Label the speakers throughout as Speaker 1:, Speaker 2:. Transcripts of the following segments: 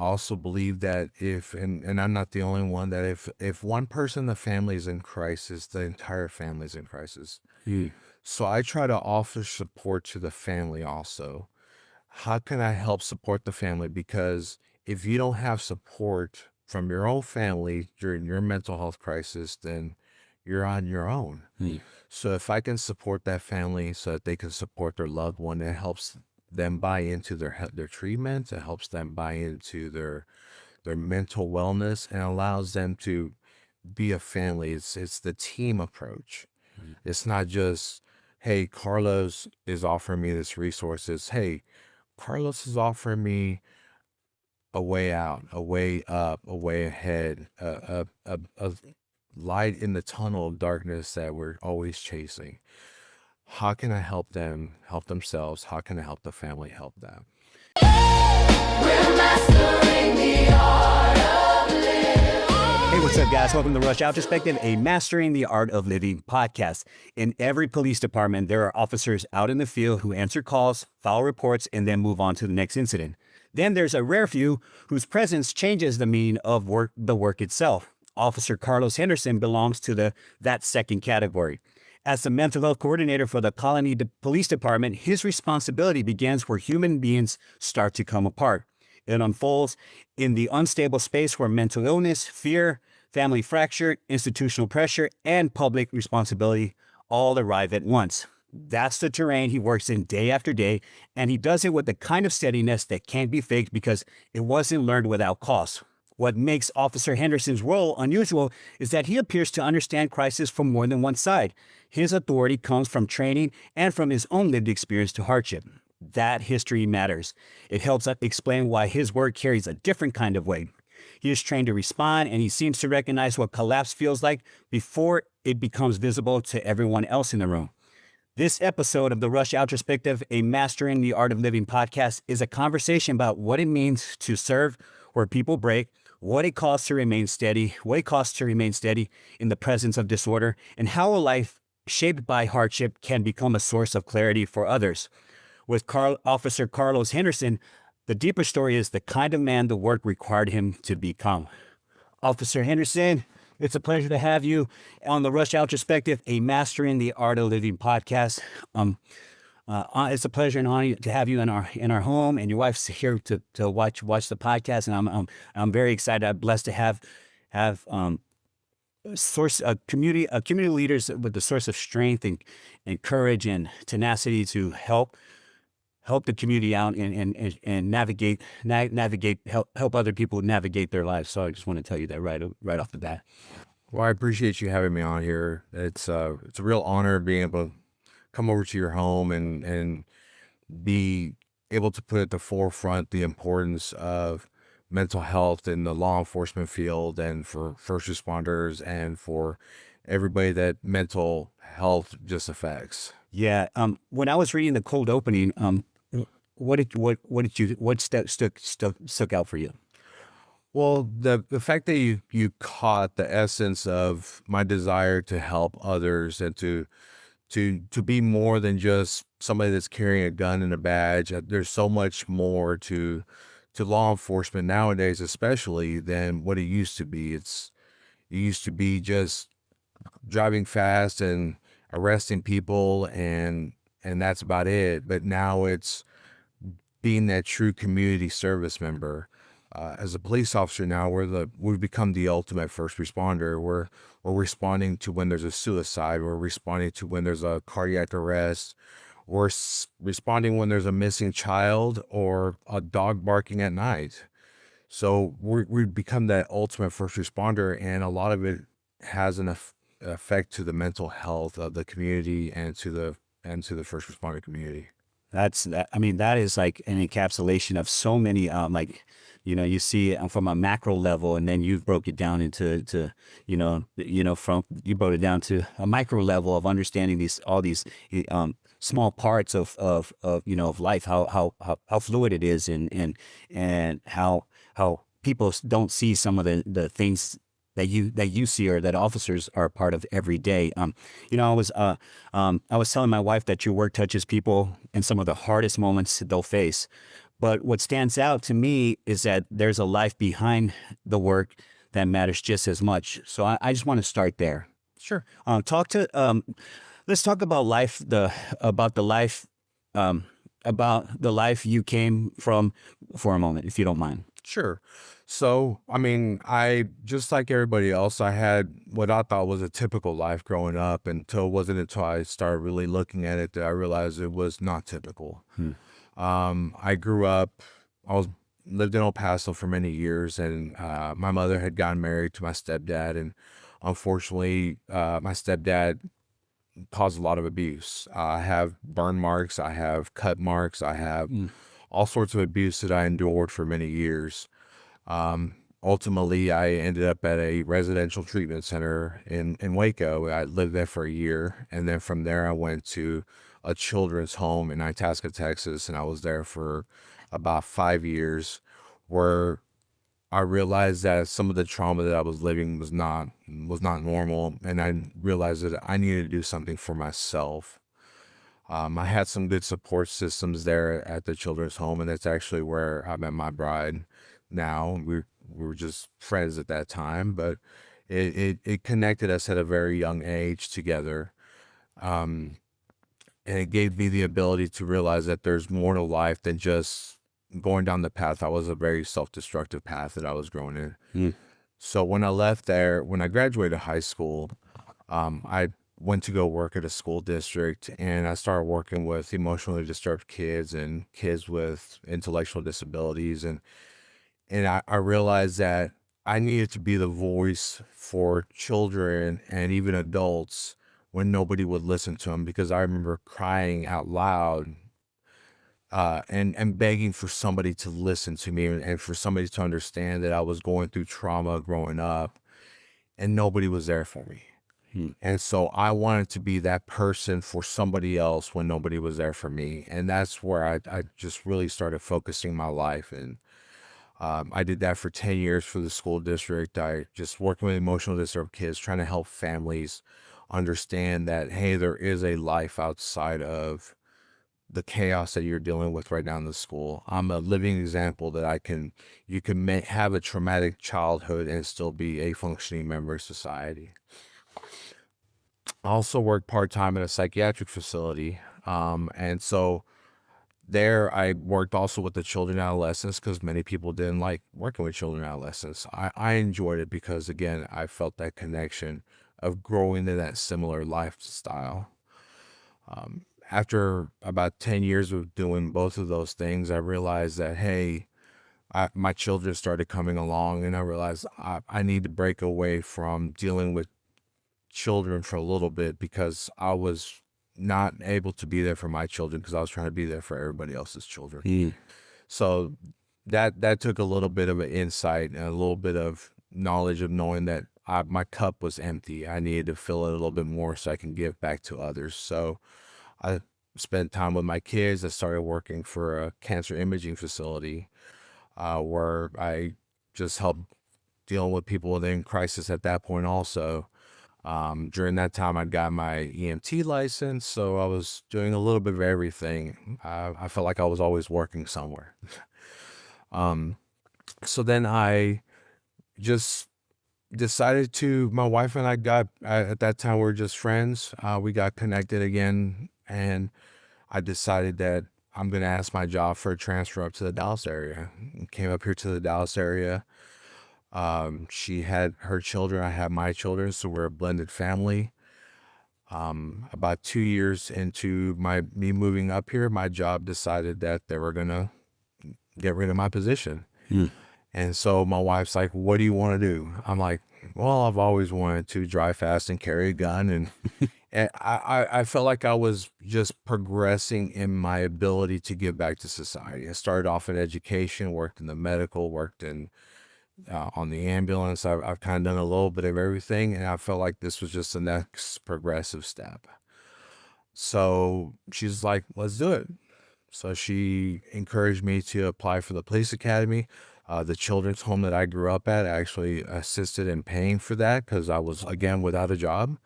Speaker 1: also believe that and I'm not the only one, that if one person in the family is in crisis, the entire family is in crisis.
Speaker 2: Mm.
Speaker 1: So I try to offer support to the family also. How can I help support the family? Because if you don't have support from your own family during your mental health crisis, then you're on your own.
Speaker 2: Mm.
Speaker 1: So if I can support that family so that they can support their loved one, it helps them buy into their treatment. It helps them buy into their mental wellness, and allows them to be a family. It's the team approach.
Speaker 2: Mm.
Speaker 1: It's not just, hey, Carlos is offering me this resource. It's, hey, Carlos is offering me a way out, a way up, a way ahead, a light in the tunnel of darkness that we're always chasing. How can I help them help themselves? How can I help the family help them?
Speaker 3: We're mastering the art of living.
Speaker 2: Hey, what's up, guys? Welcome to Rush Hour Perspective, a Mastering the Art of Living podcast. In every police department, there are officers out in the field who answer calls, file reports, and then move on to the next incident. Then there's a rare few whose presence changes the meaning of the work itself. Officer Carlos Henderson belongs to that second category. As the mental health coordinator for the Colony Police Department, his responsibility begins where human beings start to come apart. It unfolds in the unstable space where mental illness, fear, family fracture, institutional pressure, and public responsibility all arrive at once. That's the terrain he works in day after day, and he does it with the kind of steadiness that can't be faked because it wasn't learned without cost. What makes Officer Henderson's role unusual is that he appears to understand crisis from more than one side. His authority comes from training and from his own lived experience to hardship. That history matters. It helps us explain why his work carries a different kind of weight. He is trained to respond, and he seems to recognize what collapse feels like before it becomes visible to everyone else in the room. This episode of the Rush Hour Perspective, a Mastering the Art of Living podcast, is a conversation about what it means to serve where people break, what it costs to remain steady, in the presence of disorder, and how a life shaped by hardship can become a source of clarity for others. With Officer Carlos Henderson, the deeper story is the kind of man the work required him to become. Officer Henderson, it's a pleasure to have you on the Rush Hour Perspective, a Mastering the Art of Living podcast. It's a pleasure and honor to have you in our home, and your wife's here to watch the podcast, and I'm very excited. I'm blessed to have community leaders with the source of strength and courage and tenacity to help the community out and help other people navigate their lives. So I just want to tell you that right off the bat.
Speaker 1: Well, I appreciate you having me on here. It's a real honor being able to come over to your home and be able to put at the forefront the importance of mental health in the law enforcement field, and for first responders, and for everybody that mental health just affects.
Speaker 2: Yeah. When I was reading the cold opening, what stuck out for you?
Speaker 1: Well, the fact that you caught the essence of my desire to help others, and to be more than just somebody that's carrying a gun and a badge. There's so much more to law enforcement nowadays, especially, than what it used to be. It used to be just driving fast and arresting people, and that's about it. But now it's being that true community service member. As a police officer now, we've become the ultimate first responder. We're responding to when there's a suicide. We're responding to when there's a cardiac arrest. We're responding when there's a missing child or a dog barking at night. So we've become that ultimate first responder, and a lot of it has an effect to the mental health of the community and to the first responder community.
Speaker 2: That is like an encapsulation of so many, you see it from a macro level, and then you broke it down into you broke it down to a micro level of understanding all these small parts of life, how fluid it is, and how people don't see some of the things that you see, or that officers are a part of every day. I was telling my wife that your work touches people in some of the hardest moments they'll face, But what stands out to me is that there's a life behind the work that matters just as much. So I just want to start there.
Speaker 1: Sure.
Speaker 2: Let's talk about life. About the life you came from for a moment, if you don't mind.
Speaker 1: Sure. So, I mean, I just like everybody else, I had what I thought was a typical life growing up until it wasn't until I started really looking at it that I realized it was not typical. I grew up, lived in El Paso for many years, and my mother had gotten married to my stepdad, and unfortunately, my stepdad caused a lot of abuse. I have burn marks, I have cut marks, I have all sorts of abuse that I endured for many years. Ultimately, I ended up at a residential treatment center in Waco. I lived there for a year, and then from there, I went to a children's home in Itasca, Texas, and I was there for about 5 years, where I realized that some of the trauma that I was living was not normal, and I realized that I needed to do something for myself. I had some good support systems there at the children's home, and that's actually where I met my bride. Now we were just friends at that time, but it connected us at a very young age together. Um, and it gave me the ability to realize that there's more to life than just going down the path. I was a very self-destructive path that I was growing in. So when I left there, when I graduated high school, I went to go work at a school district, and I started working with emotionally disturbed kids and kids with intellectual disabilities. And I realized that I needed to be the voice for children and even adults when nobody would listen to them, because I remember crying out loud and begging for somebody to listen to me and for somebody to understand that I was going through trauma growing up, and nobody was there for me. And so I wanted to be that person for somebody else when nobody was there for me. And that's where I just really started focusing my life. And I did that for 10 years for the school district. I just working with emotional disturbed kids, trying to help families understand that, hey, there is a life outside of the chaos that you're dealing with right now in the school. I'm a living example that you can have a traumatic childhood and still be a functioning member of society. I also worked part-time at a psychiatric facility. And so there I worked also with the children and adolescents, because many people didn't like working with children and adolescents. I enjoyed it because, again, I felt that connection of growing in that similar lifestyle. After about 10 years of doing both of those things, I realized that, hey, my children started coming along, and I realized I need to break away from dealing with children for a little bit, because I was not able to be there for my children because I was trying to be there for everybody else's children. So that took a little bit of an insight and a little bit of knowledge of knowing that my cup was empty. I needed to fill it a little bit more so I can give back to others. So I spent time with my kids. I started working for a cancer imaging facility where I just helped dealing with people in crisis at that point also. During that time, I'd got my EMT license, so I was doing a little bit of everything. I felt like I was always working somewhere. So then I just decided my wife and I at that time, we were just friends. We got connected again, and I decided that I'm going to ask my job for a transfer up to the Dallas area. Came up here to the Dallas area. She had her children, I had my children, so we're a blended family. About 2 years into me moving up here, my job decided that they were gonna get rid of my position. And so my wife's like, "What do you want to do?" I'm like, "Well, I've always wanted to drive fast and carry a gun," and I felt like I was just progressing in my ability to give back to society. I started off in education, worked in the medical, worked in on the ambulance. I've kind of done a little bit of everything, and I felt like this was just the next progressive step. So she's like, "Let's do it." So she encouraged me to apply for the police academy. The children's home that I grew up at, I actually assisted in paying for that because I was, again, without a job.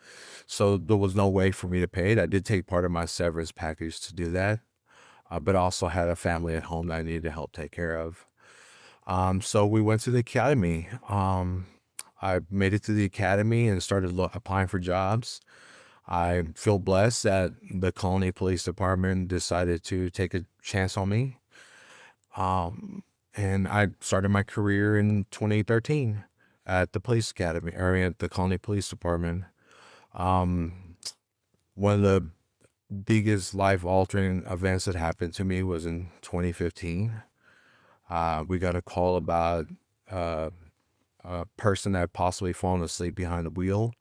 Speaker 1: So there was no way for me to pay it. I did take part of my severance package to do that. but also had a family at home that I needed to help take care of. So we went to the academy. I made it to the academy and started applying for jobs. I feel blessed that the Colony Police Department decided to take a chance on me. And I started my career in 2013 at the police academy, or at the Colony Police Department. One of the biggest life-altering events that happened to me was in 2015. We got a call about a person that had possibly fallen asleep behind the wheel.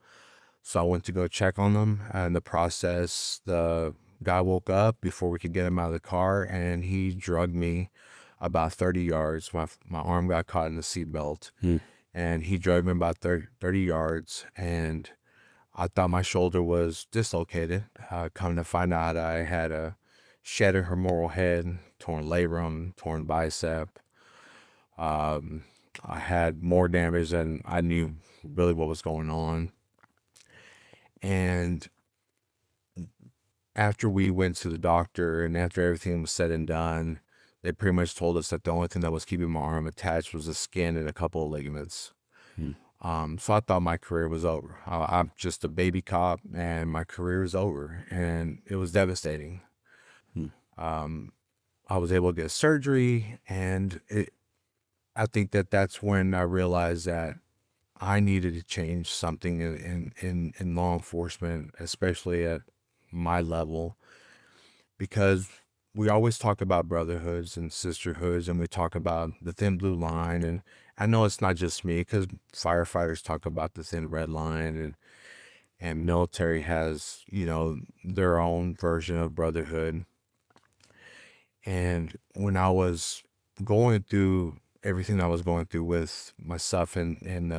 Speaker 1: So I went to go check on them. And in the process, the guy woke up before we could get him out of the car, and he drugged me about 30 yards. My arm got caught in the seatbelt, and he drove me about 30 yards, and I thought my shoulder was dislocated. Come to find out, I had a shattered humeral head, torn labrum, torn bicep. I had more damage than I knew really what was going on. And after we went to the doctor and after everything was said and done, they pretty much told us that the only thing that was keeping my arm attached was the skin and a couple of ligaments. So I thought my career was over. I'm just a baby cop and my career is over, and it was devastating. I was able to get surgery, and I think that that's when I realized that I needed to change something in law enforcement, especially at my level, because we always talk about brotherhoods and sisterhoods, and we talk about the thin blue line. And I know it's not just me, because firefighters talk about the thin red line, and military has, their own version of brotherhood. And when I was going through everything I was going through with myself and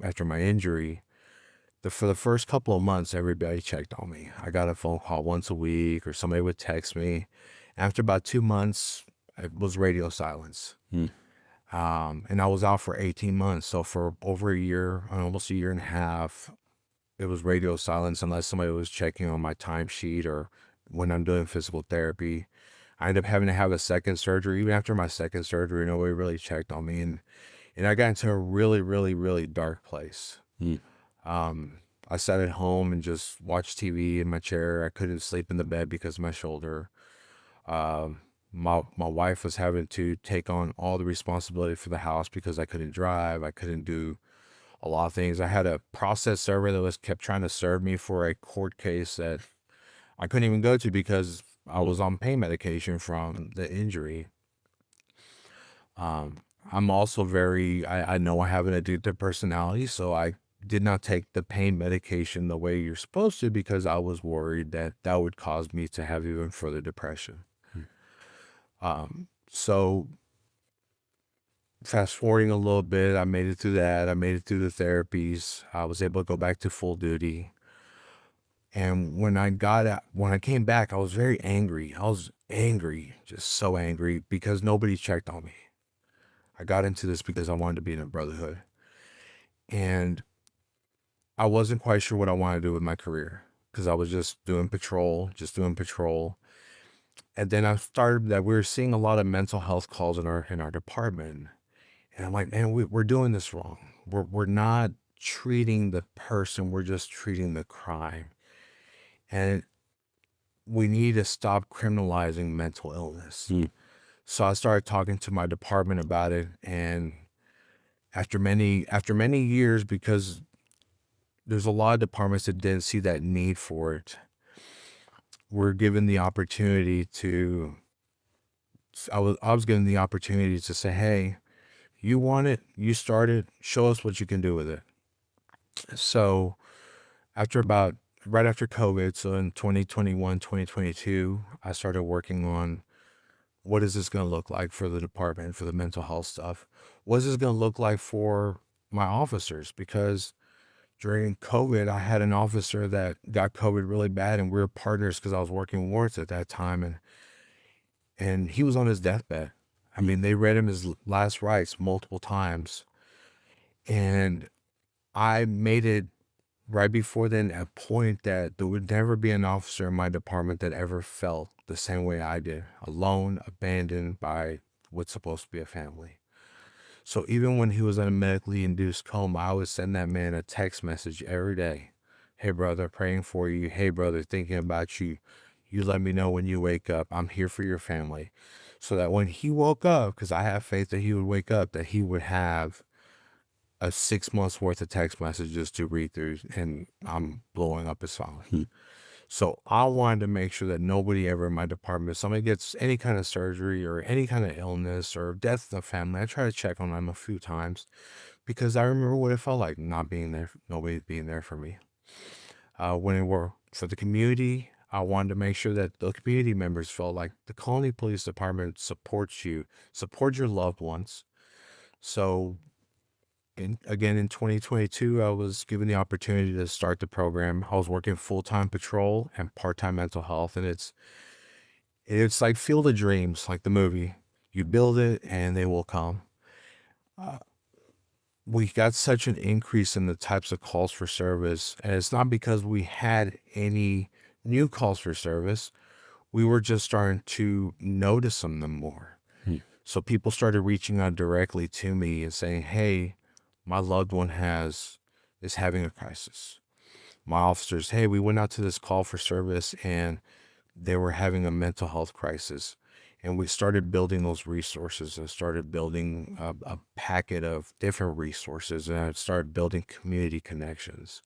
Speaker 1: after my injury, for the first couple of months, everybody checked on me. I got a phone call once a week, or somebody would text me. After about 2 months, it was radio silence. And I was out for 18 months. So for over a year, almost a year and a half, it was radio silence unless somebody was checking on my timesheet or when I'm doing physical therapy. I ended up having to have a second surgery. Even after my second surgery, nobody really checked on me. And I got into a really, really, really dark place. I sat at home and just watched TV in my chair. I couldn't sleep in the bed because of my shoulder. My wife was having to take on all the responsibility for the house because I couldn't drive. I couldn't do a lot of things. I had a process server that kept trying to serve me for a court case that I couldn't even go to because I was on pain medication from the injury. I'm also I know I have an addictive personality, so I did not take the pain medication the way you're supposed to because I was worried that that would cause me to have even further depression. So fast forwarding a little bit, I made it through that. I made it through the therapies. I was able to go back to full duty. And when I came back, I was very angry. I was angry, just so angry because nobody checked on me. I got into this because I wanted to be in a brotherhood. And I wasn't quite sure what I wanted to do with my career because I was just doing patrol. And then I started that we were seeing a lot of mental health calls in our department. And I'm like, man, we're doing this wrong. We're not treating the person, we're just treating the crime. And we need to stop criminalizing mental illness. So I started talking to my department about it, and after many years, because there's a lot of departments that didn't see that need for it, we're given the opportunity to. I was given the opportunity to say, hey, you want it, you started, show us what you can do with it. So right after COVID, so in 2021, 2022, I started working on what is this going to look like for the department, for the mental health stuff? What is this going to look like for my officers? Because during COVID, I had an officer that got COVID really bad, and we were partners because I was working wards at that time, and he was on his deathbed. I mean, they read him his last rites multiple times, and I made it right before then, a point that there would never be an officer in my department that ever felt the same way I did, alone, abandoned by what's supposed to be a family. So even when he was in a medically induced coma, I would send that man a text message every day. Hey, brother, praying for you. Hey, brother, thinking about you. You let me know when you wake up. I'm here for your family. So that when he woke up, because I have faith that he would wake up, that he would have a 6 months worth of text messages to read through, and I'm blowing up his phone. So I wanted to make sure that nobody ever in my department, if somebody gets any kind of surgery or any kind of illness or death in the family, I try to check on them a few times because I remember what it felt like not being there, nobody being there for me. When it were for the community, I wanted to make sure that the community members felt like the Colony Police Department supports you, support your loved ones. So again, in 2022, I was given the opportunity to start the program. I was working full-time patrol and part-time mental health, and it's like Field of Dreams, like the movie. You build it, and they will come. We got such an increase in the types of calls for service, and it's not because we had any new calls for service. We were just starting to notice them more. So people started reaching out directly to me and saying, hey, my loved one is having a crisis. My officers, hey, we went out to this call for service and they were having a mental health crisis. And we started building those resources and started building a packet of different resources, and I started building community connections.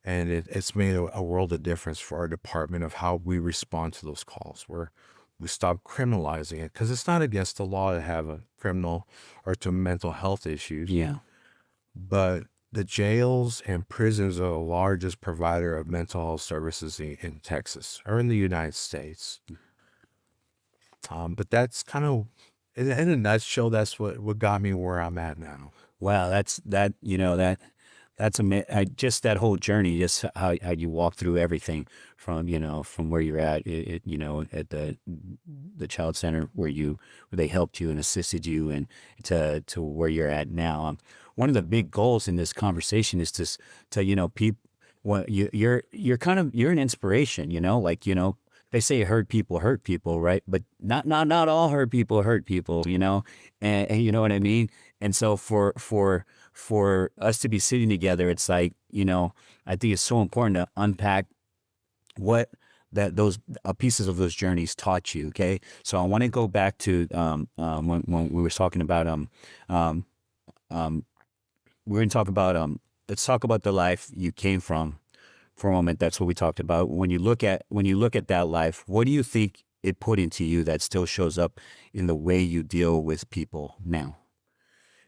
Speaker 1: And it's made a world of difference for our department of how we respond to those calls, where we stop criminalizing it, because it's not against the law to have a criminal or to mental health issues.
Speaker 2: Yeah.
Speaker 1: But the jails and prisons are the largest provider of mental health services in Texas or in the United States. But that's kind of, in a nutshell, that's what got me where I'm at now.
Speaker 2: Wow, that's just that whole journey, just how you walk through everything from from where you're at, at the child center where they helped you and assisted you, and to where you're at now. One of the big goals in this conversation is to people. Well, you're an inspiration, they say hurt people, right? But not all hurt people, and you know what I mean? And so for us to be sitting together, it's like, I think it's so important to unpack what those pieces of those journeys taught you. Okay. So I want to go back to, when we were talking about, we're going to talk about, let's talk about the life you came from for a moment. That's what we talked about. When you look at that life, what do you think it put into you that still shows up in the way you deal with people now?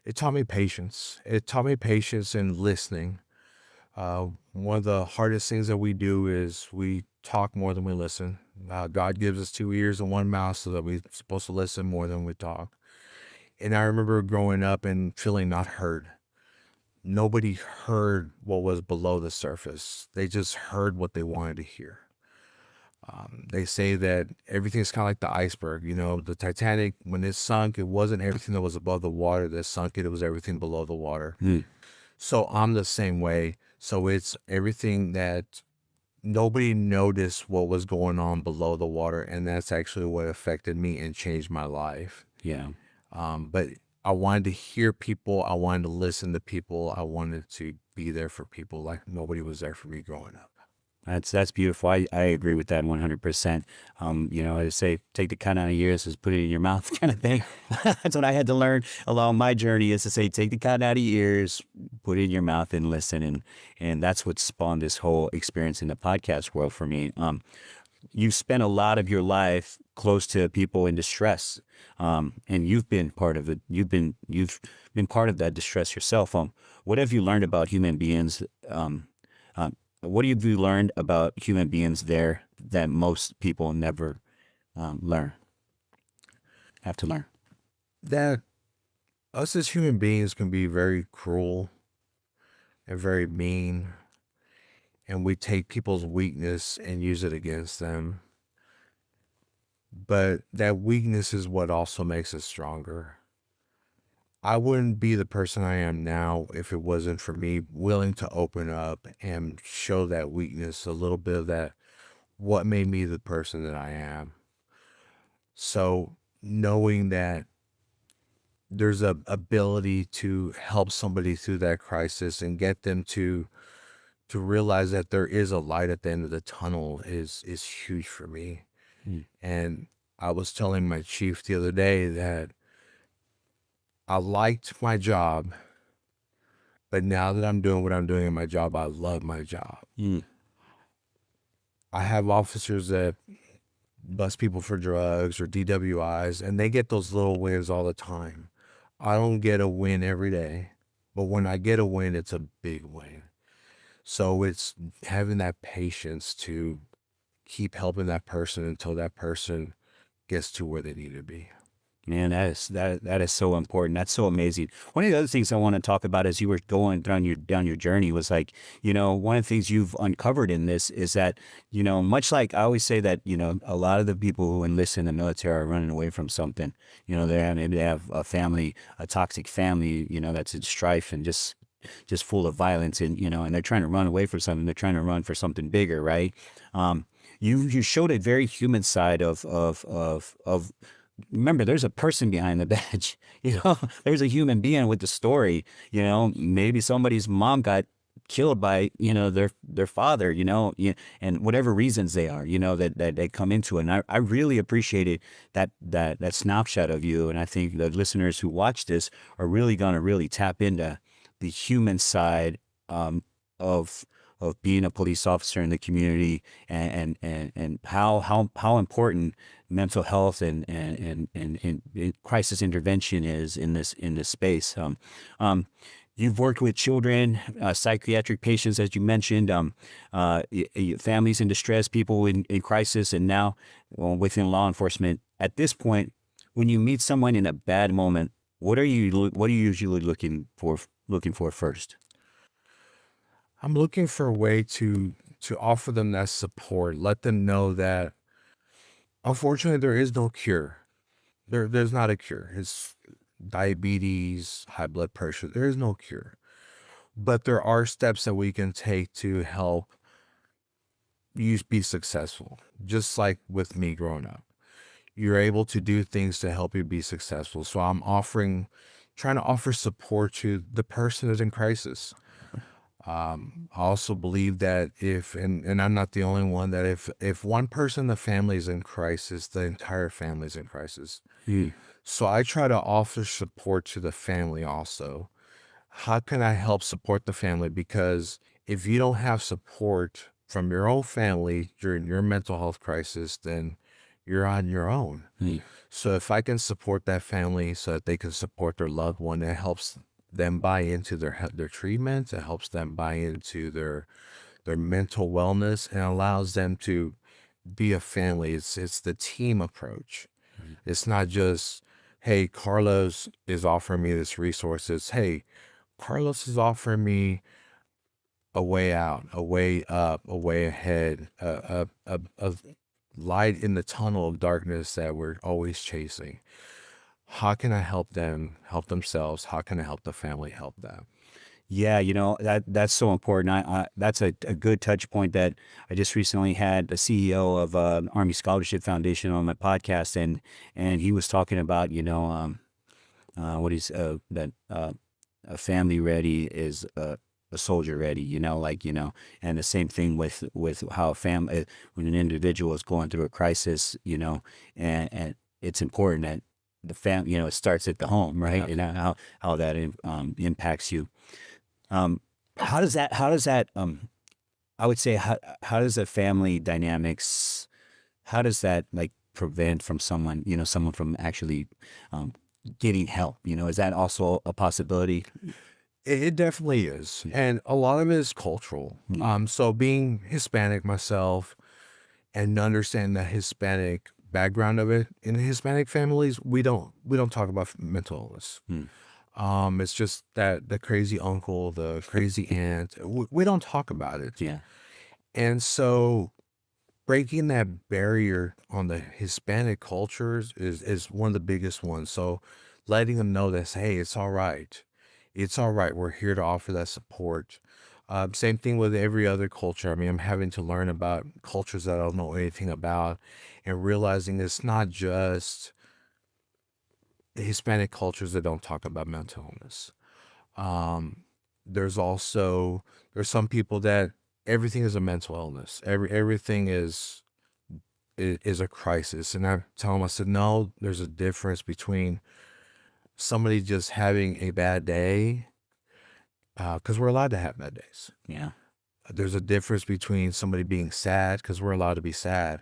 Speaker 1: It taught me patience. It taught me patience and listening. One of the hardest things that we do is we talk more than we listen. God gives us 2 ears and 1 mouth so that we're supposed to listen more than we talk. And I remember growing up and feeling not heard. Nobody heard what was below the surface. They just heard what they wanted to hear. They say that everything's kind of like the iceberg. The Titanic, when it sunk, it wasn't everything that was above the water that sunk it. It was everything below the water. So I'm the same way. So it's everything that nobody noticed what was going on below the water. And that's actually what affected me and changed my life.
Speaker 2: Yeah.
Speaker 1: But I wanted to hear people. I wanted to listen to people. I wanted to be there for people like nobody was there for me growing up.
Speaker 2: That's beautiful. I agree with that 100%. I say, take the cat out of your ears, just put it in your mouth kind of thing. That's what I had to learn along my journey, is to say, take the cat out of your ears, put it in your mouth and listen. And that's what spawned this whole experience in the podcast world for me. You've spent a lot of your life close to people in distress, and you've been part of it. You've been part of that distress yourself. What have you learned about human beings? What have you learned about human beings there that most people never have to learn?
Speaker 1: That us as human beings can be very cruel and very mean, and we take people's weakness and use it against them. But that weakness is what also makes us stronger. I wouldn't be the person I am now if it wasn't for me willing to open up and show that weakness, a little bit of that, what made me the person that I am. So knowing that there's a ability to help somebody through that crisis and get them to realize that there is a light at the end of the tunnel is huge for me.
Speaker 2: Mm.
Speaker 1: And I was telling my chief the other day that I liked my job, but now that I'm doing what I'm doing in my job, I love my job.
Speaker 2: Mm.
Speaker 1: I have officers that bust people for drugs or DWIs, and they get those little wins all the time. I don't get a win every day, but when I get a win, it's a big win. So it's having that patience to keep helping that person until that person gets to where they need to be.
Speaker 2: Man, that is so important. That's so amazing. One of the other things I want to talk about as you were going down your journey was like, one of the things you've uncovered in this is that, much like I always say that, a lot of the people who enlist in the military are running away from something. They have a family, a toxic family, that's in strife and just full of violence, and they're trying to run away from something. They're trying to run for something bigger, right? You showed a very human side of remember, there's a person behind the badge. There's a human being with the story. Maybe somebody's mom got killed by their father. And whatever reasons they are. That they come into it. And I really appreciated that snapshot of you. And I think the listeners who watch this are really gonna really tap into the human side of being a police officer in the community, and how important mental health and crisis intervention is in this space. You've worked with children, psychiatric patients, as you mentioned, families in distress, people in crisis, and now within law enforcement. At this point, when you meet someone in a bad moment, what are you usually looking for first?
Speaker 1: I'm looking for a way to offer them that support, let them know that unfortunately there is no cure. There's not a cure. It's diabetes, high blood pressure. There is no cure. But there are steps that we can take to help you be successful. Just like with me growing up. You're able to do things to help you be successful. So I'm trying to offer support to the person that's in crisis. I also believe that and I'm not the only one, that if one person in the family is in crisis, the entire family is in crisis.
Speaker 2: Mm.
Speaker 1: So I try to offer support to the family also. How can I help support the family? Because if you don't have support from your own family during your mental health crisis, then you're on your own.
Speaker 2: Mm.
Speaker 1: So if I can support that family so that they can support their loved one, it helps them buy into their treatment. It helps them buy into their mental wellness, and allows them to be a family. It's the team approach. It's not just, hey, Carlos is offering me this resource. It's, hey, Carlos is offering me a way out, a way up, a way ahead, a light in the tunnel of darkness that we're always chasing. How can I help them help themselves? How can I help the family help them?
Speaker 2: Yeah, that's so important. That's a good touch point that I just recently had the CEO of Army Scholarship Foundation on my podcast, and he was talking about what he's that a family ready is a soldier ready. And the same thing with how a family, when an individual is going through a crisis, and it's important that the family, it starts at the home, right? And how that impacts you. How does that I would say, how does the family dynamics, how does that like prevent from someone from actually getting help? Is that also a possibility?
Speaker 1: It definitely is. And a lot of it is cultural. So being Hispanic myself and understanding the Hispanic background of it, in Hispanic families, we don't talk about mental illness. It's just that the crazy uncle, the crazy aunt, we don't talk about it.
Speaker 2: Yeah.
Speaker 1: And so breaking that barrier on the Hispanic cultures is one of the biggest ones. So letting them know that, hey, it's all right. It's all right. We're here to offer that support. Same thing with every other culture. I mean, I'm having to learn about cultures that I don't know anything about, and realizing it's not just Hispanic cultures that don't talk about mental illness. Um, there's also there's some people that everything is a mental illness. Everything is a crisis. And I tell them, I said, no, there's a difference between somebody just having a bad day, because we're allowed to have bad days.
Speaker 2: Yeah.
Speaker 1: There's a difference between somebody being sad, because we're allowed to be sad.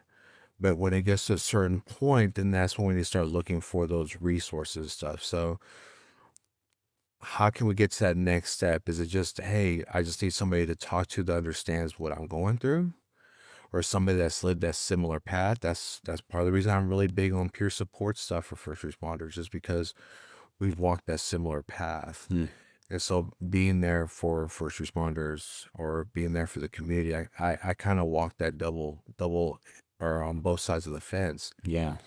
Speaker 1: But when it gets to a certain point, then that's when we need to start looking for those resources and stuff. So how can we get to that next step? Is it just, hey, I just need somebody to talk to that understands what I'm going through? Or somebody that's lived that similar path? That's part of the reason I'm really big on peer support stuff for first responders, just because we've walked that similar path. And so being there for first responders or being there for the community, I kind of walk that double or on both sides of the fence.
Speaker 2: Yeah.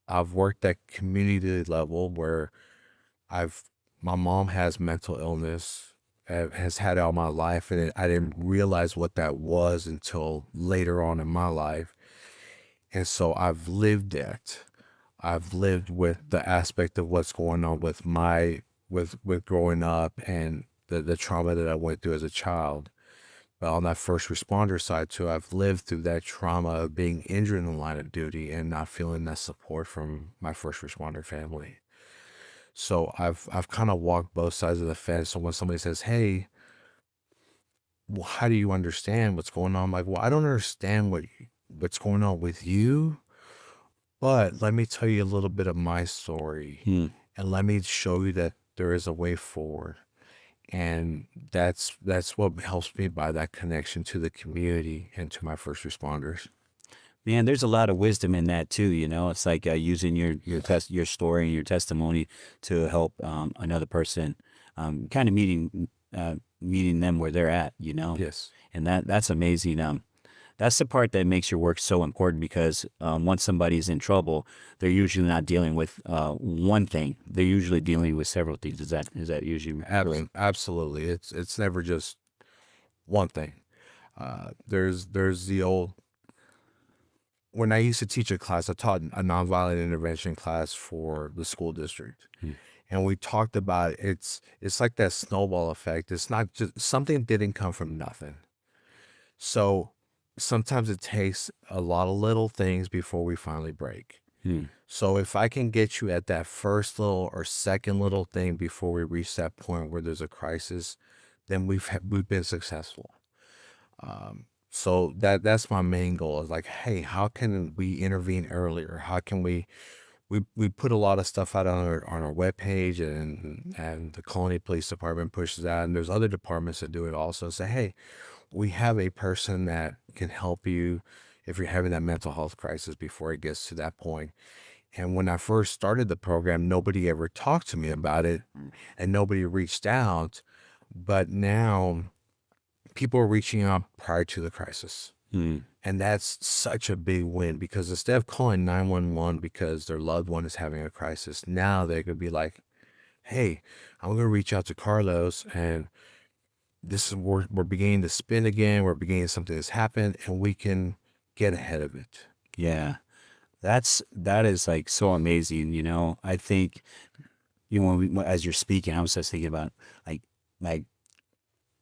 Speaker 1: I've worked at community level where my mom has mental illness, has had it all my life, and I didn't realize what that was until later on in my life. And so I've lived it. I've lived with the aspect of what's going on with with growing up and the trauma that I went through as a child. But on that first responder side too, I've lived through that trauma of being injured in the line of duty and not feeling that support from my first responder family. So I've kind of walked both sides of the fence. So when somebody says, hey, well, how do you understand what's going on? I'm like, well, I don't understand what's going on with you, but let me tell you a little bit of my story, and let me show you that there is a way forward. And that's what helps me by that connection to the community and to my first responders.
Speaker 2: Man, there's a lot of wisdom in that too. You know, it's like using your story and your testimony to help another person, kind of meeting them where they're at. You know,
Speaker 1: Yes.
Speaker 2: and that's amazing. That's the part that makes your work so important because once somebody's in trouble, they're usually not dealing with one thing. They're usually dealing with several things. Is that usually correct?
Speaker 1: Absolutely. It's never just one thing. There's the old, when I used to teach a class, I taught a nonviolent intervention class for the school district. And we talked about it's like that snowball effect. It's not just something didn't come from nothing. So sometimes it takes a lot of little things before we finally break. So if I can get you at that first little or second little thing before we reach that point where there's a crisis, then we've been successful. So that's my main goal, is like, hey, how can we intervene earlier? How can we put a lot of stuff out on our webpage, and the Colony Police Department pushes out, and there's other departments that do it also. Say, hey, we have a person that can help you if you're having that mental health crisis before it gets to that point. And when I first started the program, nobody ever talked to me about it, and nobody reached out. But now people are reaching out prior to the crisis. And that's such a big win, because instead of calling 911 because their loved one is having a crisis, now they could be like, hey, I'm going to reach out to Carlos, and this is we're beginning to spin again. We're beginning something that's happened, and we can get ahead of it.
Speaker 2: Yeah, that is like so amazing. You know, I think as you're speaking, I was just thinking about like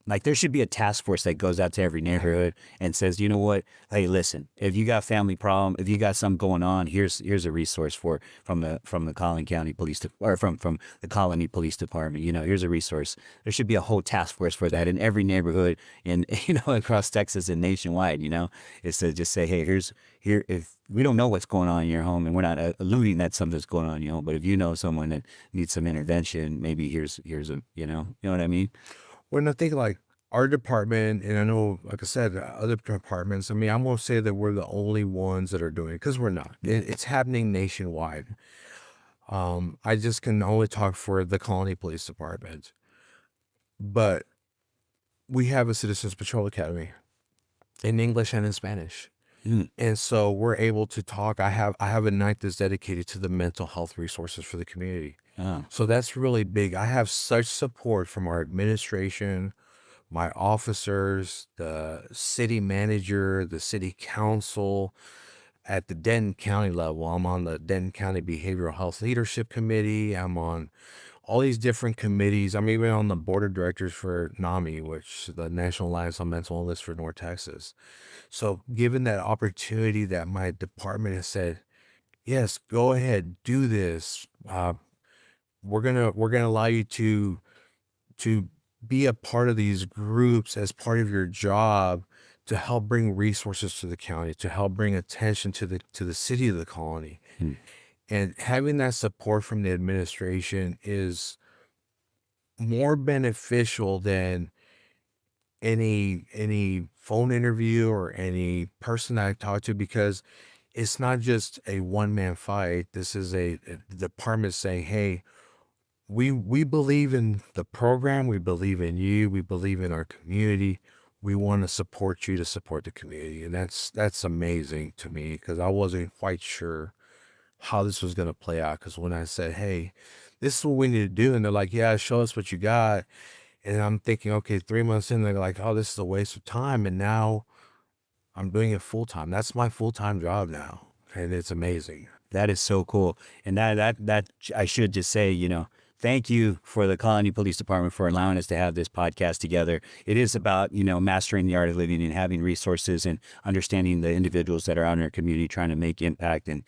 Speaker 2: like there should be a task force that goes out to every neighborhood and says, you know what, hey, listen, if you got family problem, if you got something going on, here's a resource from the Collin County Police or from the Colony Police Department. You know, here's a resource. There should be a whole task force for that in every neighborhood in across Texas and nationwide. You know, is to just say, hey, here if we don't know what's going on in your home, and we're not alluding that something's going on in your home, but if you know someone that needs some intervention, maybe here's a you know what I mean.
Speaker 1: When I think like our department, and I know, like I said, other departments, I mean, I won't say that we're the only ones that are doing it, because we're not. It's happening nationwide. I just can only talk for the Colony Police Department. But we have a Citizens Patrol Academy in English and in Spanish. And so we're able to talk. I have a night that's dedicated to the mental health resources for the community.
Speaker 2: Oh,
Speaker 1: So that's really big. I have such support from our administration, my officers, the city manager, the city council at the Denton County level. I'm on the Denton County Behavioral Health Leadership Committee. I'm on all these different committees. I'm even on the board of directors for NAMI, which is the National Alliance on Mental Illness for North Texas. So given that opportunity that my department has said, yes, go ahead, do this. We're gonna allow you to be a part of these groups as part of your job to help bring resources to the county, to help bring attention to the city of the colony. And having that support from the administration is more beneficial than any phone interview or any person I talk to, because it's not just a one-man fight. This is a department saying, hey, we believe in the program, we believe in you, we believe in our community. We want to support you to support the community. And that's amazing to me, because I wasn't quite sure how this was going to play out. Because when I said, hey, this is what we need to do, and they're like, yeah, show us what you got. And I'm thinking, okay, 3 months in, they're like, oh, this is a waste of time. And now I'm doing it full time. That's my full-time job now. And it's amazing.
Speaker 2: that is so cool. And that I should just say, thank you for the Colony Police Department for allowing us to have this podcast together. It is about, mastering the art of living and having resources and understanding the individuals that are out in our community trying to make impact. And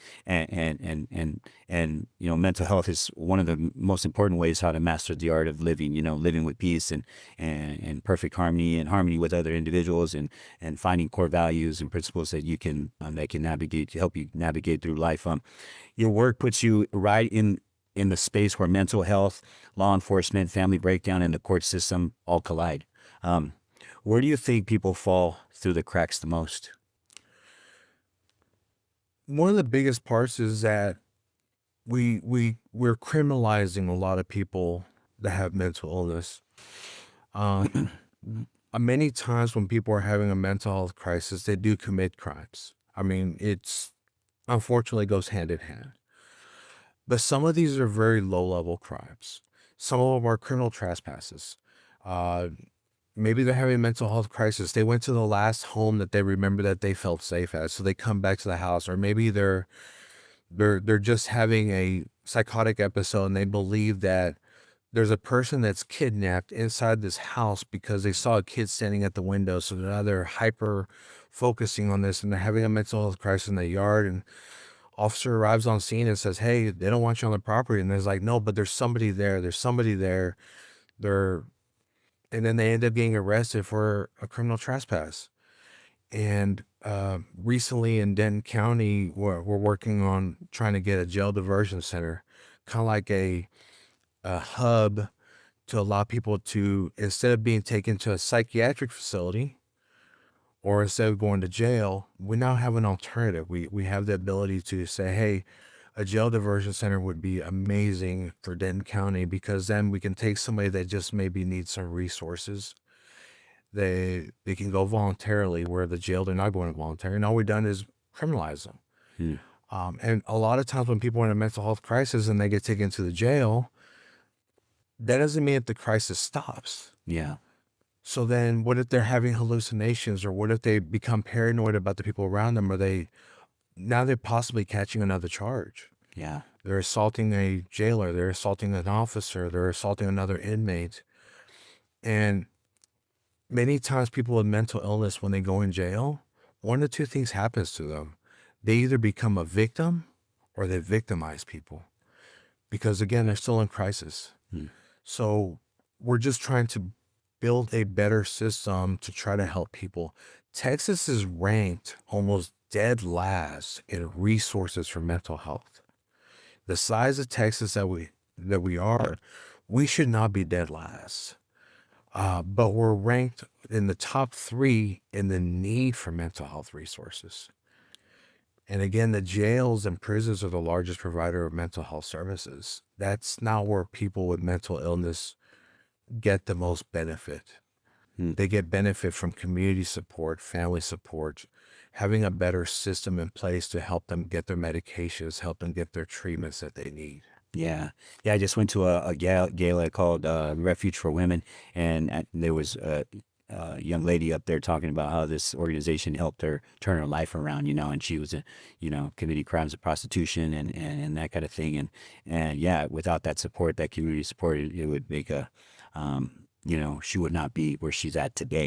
Speaker 2: mental health is one of the most important ways how to master the art of living, living with peace and perfect harmony and harmony with other individuals, and finding core values and principles that you can, that can navigate, to help you navigate through life. Your work puts you right in the space where mental health, law enforcement, family breakdown, and the court system all collide. Where do you think people fall through the cracks the most?
Speaker 1: One of the biggest parts is that we're criminalizing a lot of people that have mental illness. Uh, Many times when people are having a mental health crisis, they do commit crimes. I mean, it's unfortunately goes hand in hand. But some of these are very low level crimes. Some of them are criminal trespasses. Uh, Maybe they're having a mental health crisis. They went to the last home that they remember that they felt safe at, so they come back to the house. Or maybe they're just having a psychotic episode and they believe that there's a person that's kidnapped inside this house because they saw a kid standing at the window. So now they're hyper focusing on this, and they're having a mental health crisis in the yard. And officer arrives on scene and says, hey, they don't want you on the property. And there's like, no, but there's somebody there. There's somebody there. And then they end up getting arrested for a criminal trespass. And recently in Denton County, we're working on trying to get a jail diversion center, kind of like a hub to allow people to, instead of being taken to a psychiatric facility or instead of going to jail, we now have an alternative. We have the ability to say, hey, a jail diversion center would be amazing for Denton County, because then we can take somebody that just maybe needs some resources. They can go voluntarily, where the jail they're not going to voluntarily. And all we've done is criminalize them. And a lot of times when people are in a mental health crisis and they get taken to the jail, that doesn't mean that the crisis stops.
Speaker 2: Yeah.
Speaker 1: So then what if they're having hallucinations, or what if they become paranoid about the people around them? Now they're possibly catching another charge.
Speaker 2: Yeah.
Speaker 1: They're assaulting a jailer, they're assaulting an officer, they're assaulting another inmate. And many times people with mental illness, when they go in jail, one of two things happens to them. They either become a victim or they victimize people, because again, they're still in crisis. So we're just trying to build a better system to try to help people. Texas is ranked almost dead last in resources for mental health. The size of Texas that we are, we should not be dead last. But we're ranked in the top 3 in the need for mental health resources. And again, the jails and prisons are the largest provider of mental health services. That's not where people with mental illness get the most benefit. They get benefit from community support, family support, having a better system in place to help them get their medications, help them get their treatments that they need.
Speaker 2: Yeah. Yeah, I just went to a gala called Refuge for Women, and there was a young lady up there talking about how this organization helped her turn her life around, and she was, committing crimes of prostitution and that kind of thing. And yeah, without that support, that community support, it would make she would not be where she's at today.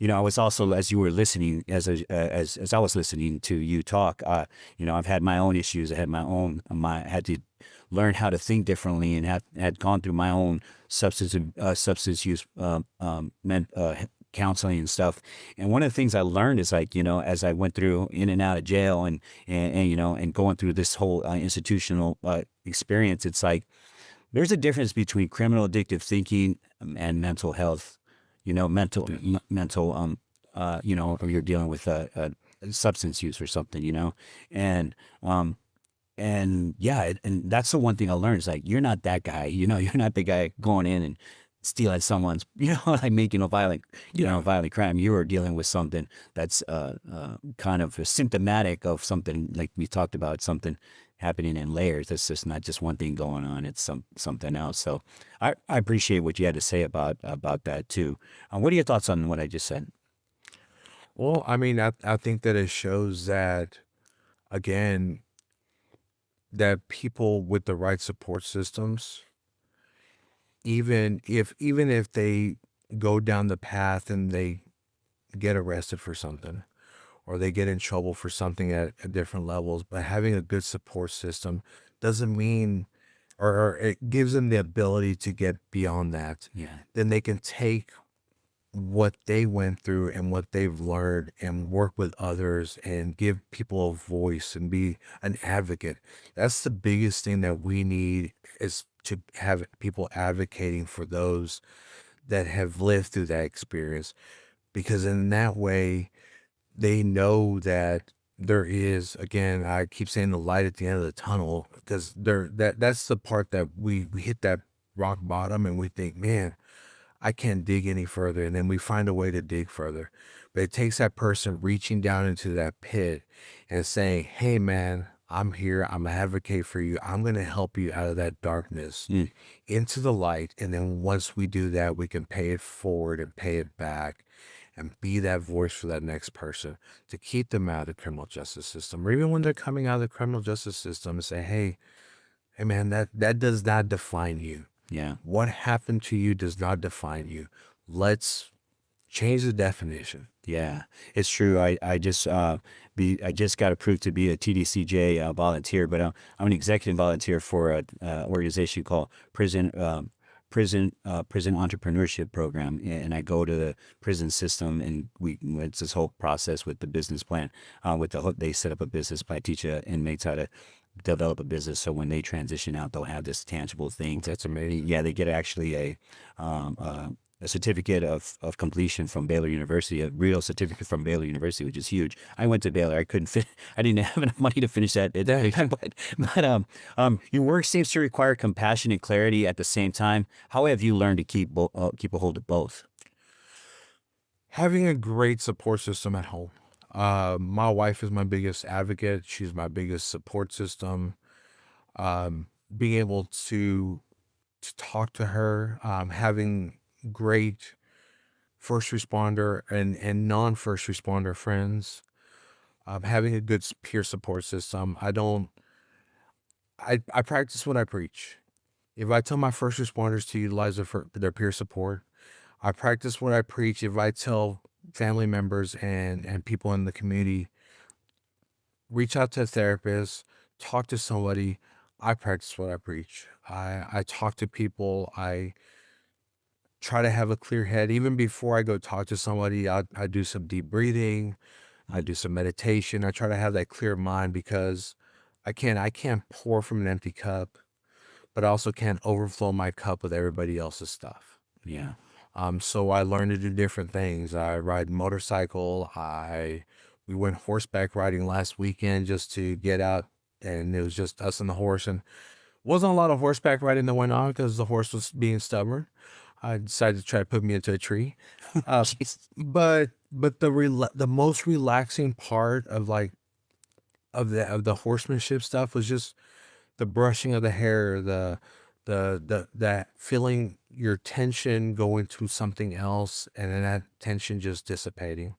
Speaker 2: I was also, as you were listening, as I was listening to you talk, I've had my own issues. I had had to learn how to think differently, and had gone through my own substance use counseling and stuff. And one of the things I learned is, like, as I went through in and out of jail and going through this whole institutional experience, it's like there's a difference between criminal addictive thinking and mental health. Or you're dealing with substance use or something. And and yeah, and that's the one thing I learned is, like, you're not that guy. You're not the guy going in and stealing someone's, like making a violent crime. You are dealing with something that's kind of symptomatic of something, like we talked about, something happening in layers. It's just not just one thing going on. It's something else. So I appreciate what you had to say about that too. What are your thoughts on what I just said?
Speaker 1: Well, I mean, I think that it shows that, again, that people with the right support systems, even if they go down the path and they get arrested for something, or they get in trouble for something at different levels, but having a good support system doesn't mean, or it gives them the ability to get beyond that.
Speaker 2: Yeah.
Speaker 1: Then they can take what they went through and what they've learned and work with others and give people a voice and be an advocate. That's the biggest thing that we need, is to have people advocating for those that have lived through that experience, because in that way they know that there is, again, I keep saying, the light at the end of the tunnel, because that's the part that we hit that rock bottom and we think, man, I can't dig any further. And then we find a way to dig further. But it takes that person reaching down into that pit and saying, hey, man, I'm here. I'm an advocate for you. I'm going to help you out of that darkness into the light. And then once we do that, we can pay it forward and pay it back and be that voice for that next person to keep them out of the criminal justice system. Or even when they're coming out of the criminal justice system, and say, hey, man, that does not define you.
Speaker 2: Yeah.
Speaker 1: What happened to you does not define you. Let's change the definition.
Speaker 2: Yeah, it's true. I just got approved to be a TDCJ volunteer, but I'm an executive volunteer for an organization called Prison Entrepreneurship Program, and I go to the prison system, and it's this whole process with the business plan. They set up a business plan, teach inmates how to develop a business, so when they transition out, they'll have this tangible thing.
Speaker 1: That's amazing.
Speaker 2: Yeah, they get actually a certificate of completion from Baylor University, a real certificate from Baylor University, which is huge. I went to Baylor. I didn't have enough money to finish that. But your work seems to require compassion and clarity at the same time. How have you learned to keep a hold of both?
Speaker 1: Having a great support system at home. My wife is my biggest advocate. She's my biggest support system. Being able to talk to her, having great first responder and non-first responder friends, having a good peer support system. I practice what I preach. If I tell my first responders to utilize their peer support, I practice what I preach. If I tell family members and people in the community, reach out to a therapist, talk to somebody, I practice what I preach. I talk to people. I try to have a clear head. Even before I go talk to somebody, I do some deep breathing. I do some meditation. I try to have that clear mind, because I can't pour from an empty cup, but I also can't overflow my cup with everybody else's stuff.
Speaker 2: Yeah.
Speaker 1: So I learned to do different things. I ride motorcycle. We went horseback riding last weekend just to get out, and it was just us and the horse, and wasn't a lot of horseback riding that went on because the horse was being stubborn. I decided to try to put me into a tree. Uh,
Speaker 2: Jeez.
Speaker 1: but the most relaxing part of like of the horsemanship stuff was just the brushing of the hair, the that feeling your tension going to something else, and then that tension just dissipating.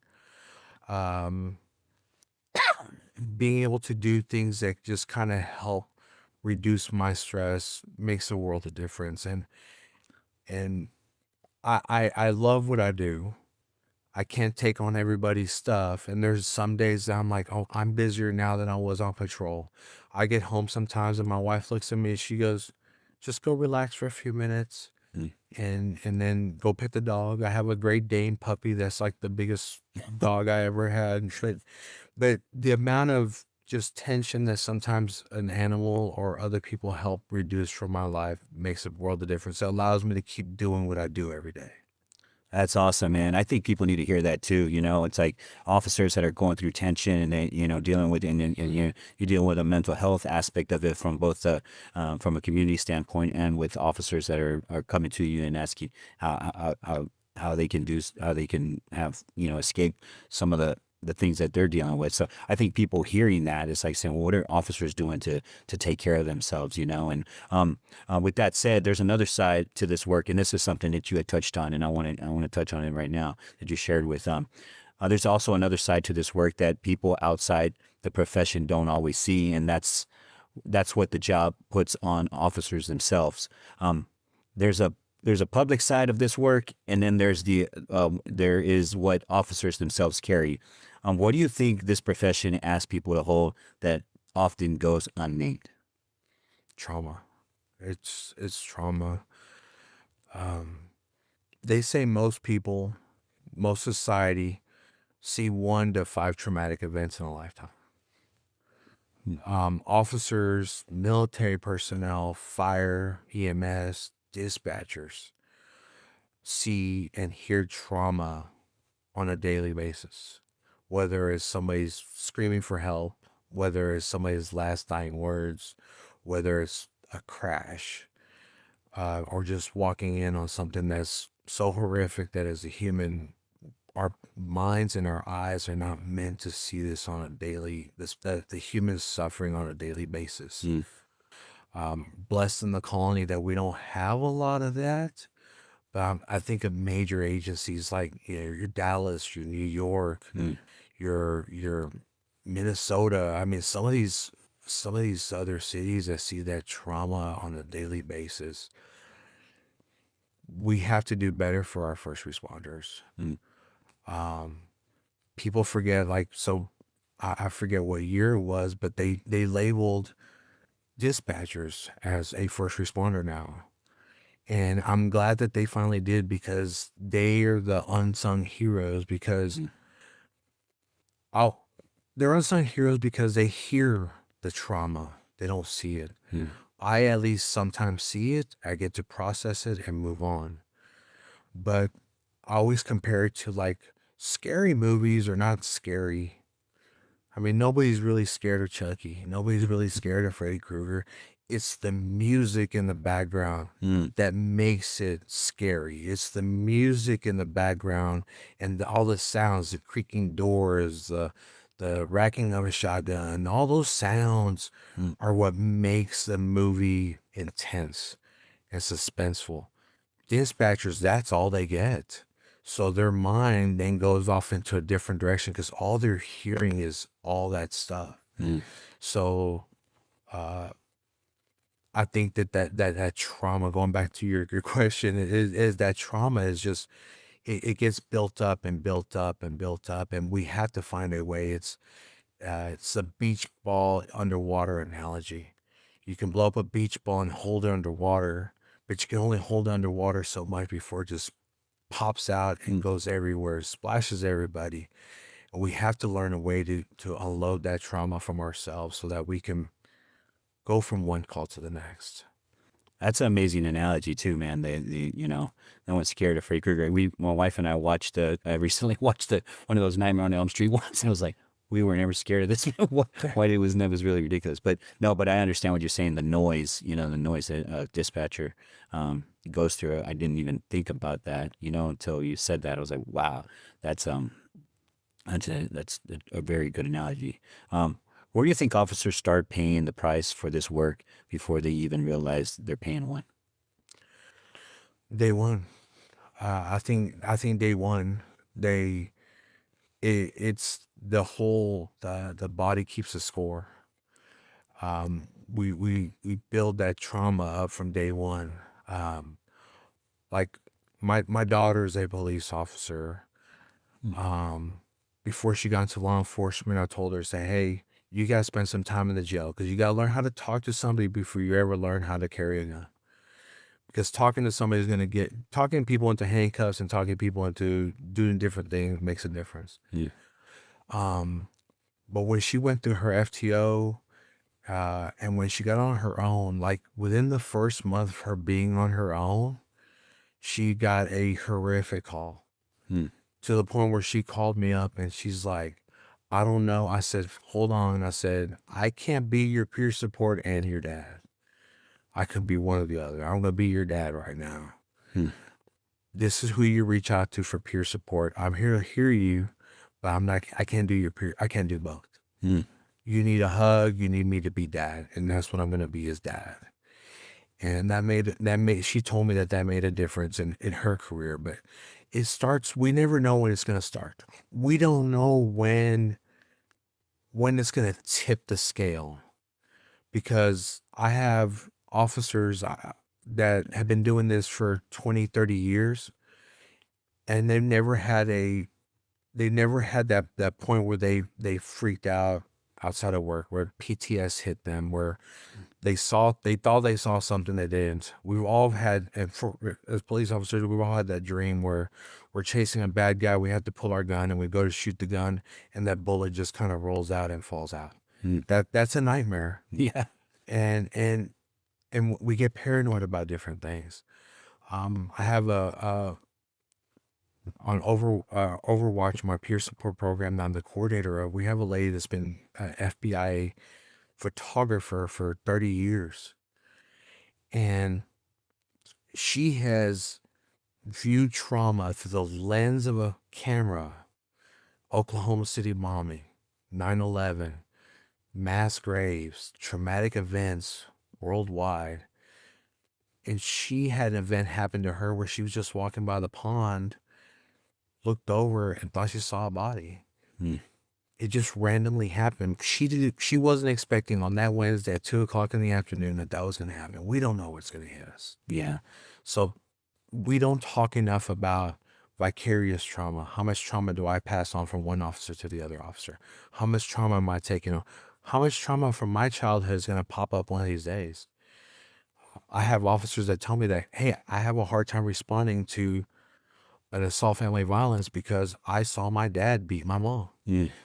Speaker 1: Um, being able to do things that just kind of help reduce my stress makes a world of difference. And I love what I do. I can't take on everybody's stuff. And there's some days that I'm like, oh, I'm busier now than I was on patrol. I get home sometimes and my wife looks at me and she goes, just go relax for a few minutes
Speaker 2: Mm.
Speaker 1: and then go pet the dog. I have a Great Dane puppy that's like the biggest dog I ever had. But the amount of just tension that sometimes an animal or other people help reduce from my life makes a world of difference. It allows me to keep doing what I do every day.
Speaker 2: That's awesome, man. I think people need to hear that too. You know, it's like officers that are going through tension and they, dealing with, and you deal with a mental health aspect of it from both from a community standpoint and with officers that are coming to you and asking how they can how they can have, escape some of the things that they're dealing with. So I think people hearing that is like saying, well, what are officers doing to take care of themselves, And with that said, there's another side to this work, and this is something that you had touched on, and I want to touch on it right now that you shared with. There's also another side to this work that people outside the profession don't always see, and that's what the job puts on officers themselves. There's a public side of this work, and then there is what officers themselves carry. What do you think this profession asks people to hold that often goes unnamed?
Speaker 1: Trauma. It's trauma. They say most people, most society, see 1 to 5 traumatic events in a lifetime. Officers, military personnel, fire, EMS, dispatchers see and hear trauma on a daily basis, whether it's somebody's screaming for help, whether it's somebody's last dying words, whether it's a crash, or just walking in on something that's so horrific that as a human, our minds and our eyes are not meant to see this on a daily, the human suffering on a daily basis. Blessed in the colony that we don't have a lot of that. But I think of major agencies like your Dallas, your New York, your Minnesota. I mean, some of these other cities that see that trauma on a daily basis. We have to do better for our first responders. People forget, like, so I forget what year it was, but they labeled dispatchers as a first responder now. And I'm glad that they finally did, because they are the unsung heroes, because they're unsung heroes because they hear the trauma. They don't see it. I at least sometimes see it. I get to process it and move on. But I always compare it to like scary movies are not scary. I mean, nobody's really scared of Chucky. Nobody's really scared of Freddy Krueger. It's the music in the background that makes it scary. It's the music in the background and all the sounds, the creaking doors, the racking of a shotgun, all those sounds are what makes the movie intense and suspenseful. Dispatchers, that's all they get. So their mind then goes off into a different direction because all they're hearing is all that stuff. So I think that trauma, going back to your question, is that trauma is just, it gets built up and built up and built up, and we have to find a way. It's a beach ball underwater analogy. You can blow up a beach ball and hold it underwater, but you can only hold it underwater so much before it just pops out and goes everywhere, splashes everybody. And we have to learn a way to unload that trauma from ourselves so that we can go from one call to the next.
Speaker 2: That's an amazing analogy too, man. No one's scared of Freddy Krueger. My wife and I watched. I recently watched one of those Nightmare on Elm Street ones, and I was like, we were never scared of this. Why it was never really ridiculous. But no, but I understand what you're saying. The noise, the noise that dispatcher goes through. I didn't even think about that, until you said that. I was like, wow, that's a very good analogy. Where do you think officers start paying the price for this work before they even realize they're paying one?
Speaker 1: Day one. I think day one, it's the whole, the body keeps a score. We build that trauma up from day one. Like my daughter is a police officer. Before she got into law enforcement, I told her, say, hey, you gotta spend some time in the jail because you gotta learn how to talk to somebody before you ever learn how to carry a gun. Because talking to somebody is gonna talking people into handcuffs and talking people into doing different things makes a difference.
Speaker 2: Yeah.
Speaker 1: But when she went through her FTO, and when she got on her own, like within the first month of her being on her own, she got a horrific call to the point where she called me up and she's like, I don't know. I said, hold on. I said, I can't be your peer support and your dad. I could be one or the other. I'm going to be your dad right now. This is who you reach out to for peer support. I'm here to hear you, but I can't do your peer. I can't do both. You need a hug. You need me to be dad. And that's what I'm going to be, as dad. And she told me that made a difference in her career, but it starts, we never know when it's going to start. We don't know when it's going to tip the scale, because I have officers that have been doing this for 20, 30 years, and they've never had that point where they freaked out outside of work, where PTS hit them, where they thought they saw something they didn't. We've all had, and as police officers, we've all had that dream where we're chasing a bad guy, we have to pull our gun and we go to shoot the gun, and that bullet just kind of rolls out and falls out. That's a nightmare.
Speaker 2: Yeah.
Speaker 1: And we get paranoid about different things. I have on Overwatch, my peer support program that I'm the coordinator of, we have a lady that's been an FBI photographer for 30 years. And she has viewed trauma through the lens of a camera. Oklahoma City bombing, 9/11, mass graves, traumatic events worldwide. And she had an event happen to her where she was just walking by the pond, looked over and thought she saw a body. It just randomly happened. She wasn't expecting on that Wednesday at 2:00 in the afternoon that was going to happen. We don't know what's going to hit us.
Speaker 2: Yeah.
Speaker 1: So we don't talk enough about vicarious trauma. How much trauma do I pass on from one officer to the other officer? How much trauma am I taking on? How much trauma from my childhood is going to pop up one of these days? I have officers that tell me that, hey, I have a hard time responding to an assault family violence because I saw my dad beat my mom.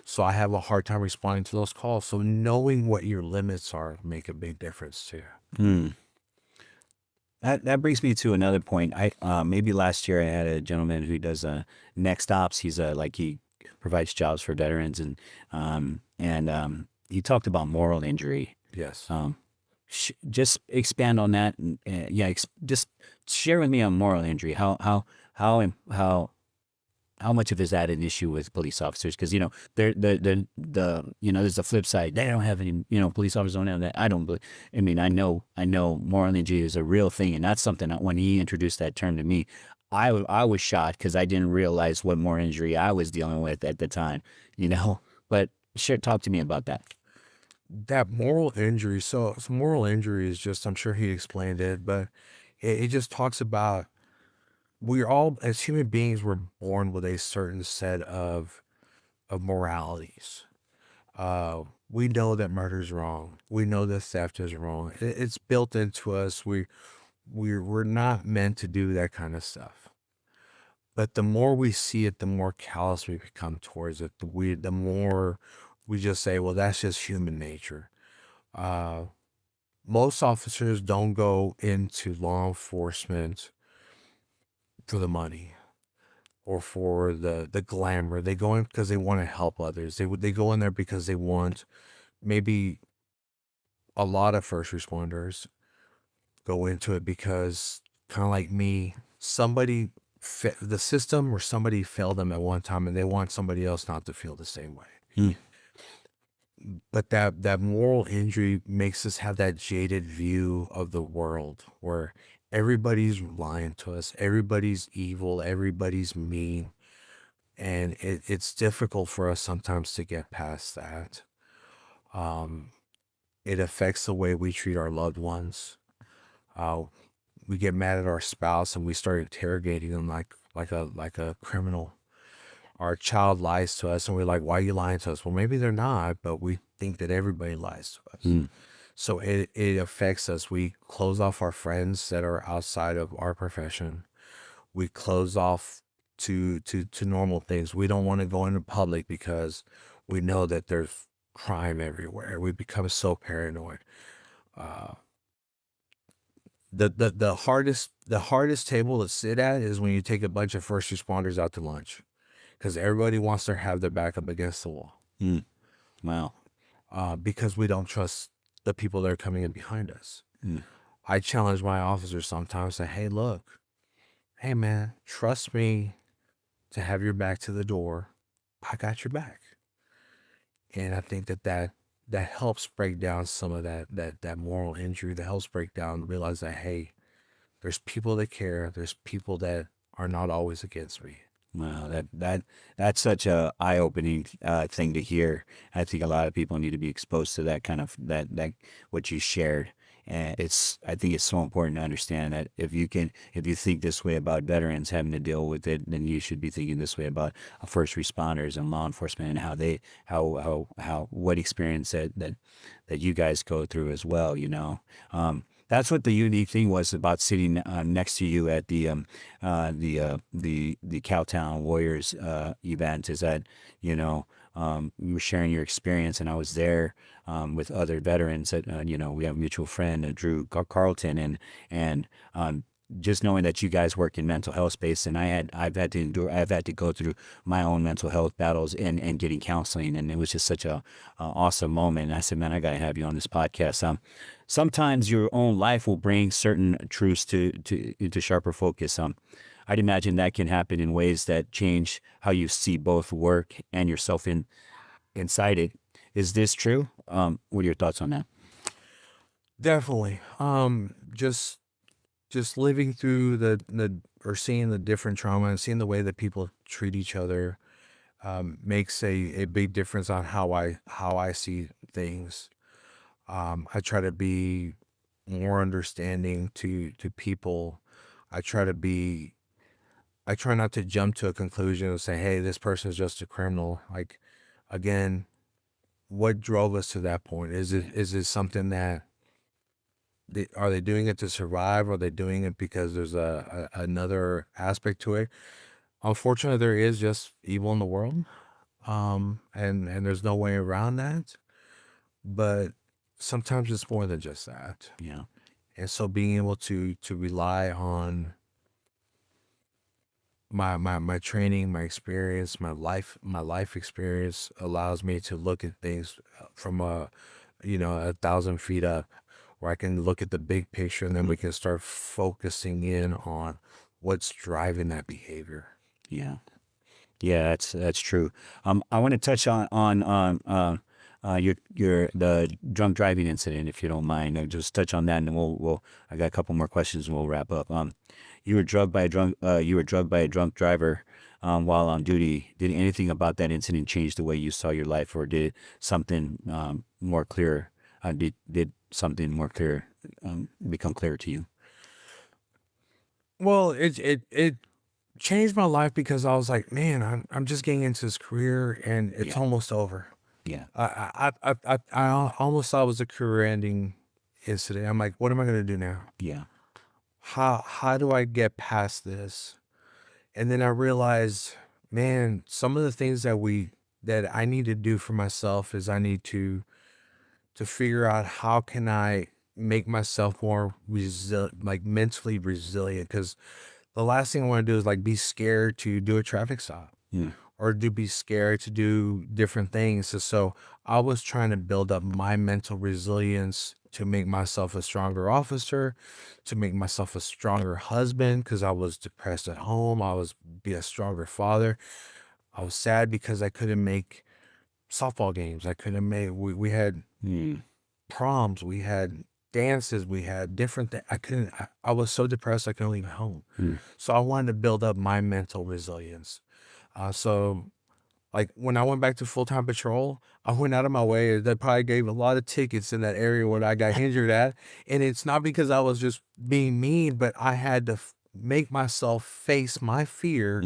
Speaker 1: So I have a hard time responding to those calls. So knowing what your limits are make a big difference too.
Speaker 2: That brings me to another point. Maybe last year I had a gentleman who does next ops. He's he provides jobs for veterans, and he talked about moral injury.
Speaker 1: Yes.
Speaker 2: Just expand on that, and just share with me on moral injury. How much of is that an issue with police officers? Because there's the flip side. They don't have any. Police officers don't have that. I don't believe. I mean, I know moral injury is a real thing, and that's something that when he introduced that term to me, I was shocked because I didn't realize what moral injury I was dealing with at the time. But talk to me about that.
Speaker 1: That moral injury. So moral injury is just, I'm sure he explained it, but it just talks about, we're all, as human beings, we're born with a certain set of moralities. We know that murder is wrong. We know that theft is wrong. It's built into us. We're not meant to do that kind of stuff. But the more we see it, the more callous we become towards it. The more we just say, well, that's just human nature. Most officers don't go into law enforcement for the money or for the glamour. They go in because they want to help others. They go in there because they want, maybe a lot of first responders go into it because, kind of like me, somebody, the system or somebody failed them at one time and they want somebody else not to feel the same way.
Speaker 2: Hmm.
Speaker 1: But that moral injury makes us have that jaded view of the world where everybody's lying to us, everybody's evil, everybody's mean. And it's difficult for us sometimes to get past that. It affects the way we treat our loved ones. Uh, we get mad at our spouse and we start interrogating them like a criminal. Our child lies to us and we're like, why are you lying to us? Well, maybe they're not, but we think that everybody lies to us.
Speaker 2: Hmm.
Speaker 1: So it affects us. We close off our friends that are outside of our profession. We close off to normal things. We don't want to go into public because we know that there's crime everywhere. We become so paranoid. The hardest table to sit at is when you take a bunch of first responders out to lunch, because everybody wants to have their back up against the wall,
Speaker 2: Hmm. Wow.
Speaker 1: because we don't trust the people that are coming in behind us.
Speaker 2: Hmm.
Speaker 1: I challenge my officers sometimes, say, hey, look, hey man, trust me to have your back to the door. I got your back. And I think that helps break down some of that moral injury, that helps break down, realize that, hey, there's people that care. There's people that are not always against me.
Speaker 2: Wow, that's such a eye-opening thing to hear. I think a lot of people need to be exposed to that kind of that what you shared. And I think it's so important to understand that if you think this way about veterans having to deal with it, then you should be thinking this way about first responders and law enforcement and how what experience that you guys go through as well. That's what the unique thing was about sitting next to you at the Cowtown Warriors event, is that you were sharing your experience, and I was there with other veterans that we have a mutual friend, Drew Carlton, and just knowing that you guys work in mental health space, and I've had to go through my own mental health battles and getting counseling, and it was just such a awesome moment. And I said, man, I got to have you on this podcast. Sometimes your own life will bring certain truths into sharper focus. I'd imagine that can happen in ways that change how you see both work and yourself inside it. Is this true? What are your thoughts on that?
Speaker 1: Definitely. Just living through the or seeing the different trauma and seeing the way that people treat each other makes a big difference on how I see things. I try to be more understanding to people. I try not to jump to a conclusion and say, hey, this person is just a criminal. Like, again, what drove us to that point? Is it something that are they doing it to survive? Or are they doing it because there's another aspect to it? Unfortunately, there is just evil in the world. And there's no way around that. But sometimes it's more than just that.
Speaker 2: Yeah.
Speaker 1: And so being able to rely on my training, my experience, my life experience allows me to look at things from 1,000 feet up, where I can look at the big picture, and then we can start focusing in on what's driving that behavior.
Speaker 2: Yeah. Yeah, that's true. I want to touch on your the drunk driving incident, if you don't mind. Just touch on that, and then we'll I got a couple more questions, and we'll wrap up. You were drugged by a drunk driver while on duty. Did anything about that incident change the way you saw your life, or did something more clear? Did something more clear become clear to you?
Speaker 1: Well, it changed my life because I was like, man, I'm just getting into this career and it's
Speaker 2: Yeah.
Speaker 1: almost over.
Speaker 2: Yeah.
Speaker 1: I almost thought it was a career-ending incident. I'm like, what am I gonna do now?
Speaker 2: Yeah.
Speaker 1: How do I get past this? And then I realized, man, some of the things that I need to do for myself is I need to figure out how can I make myself more like mentally resilient, because the last thing I want to do is like be scared to do a traffic stop or to be scared to do different things. And so I was trying to build up my mental resilience to make myself a stronger officer, to make myself a stronger husband because I was depressed at home. I was be a stronger father. I was sad because I couldn't make softball games. I couldn't make. We had proms. We had dances. We had different things. I couldn't. I was so depressed I couldn't leave home. So I wanted to build up my mental resilience. So like when I went back to full-time patrol, I went out of my way. They probably gave a lot of tickets in that area where I got injured at. And it's not because I was just being mean, but I had to make myself face my fear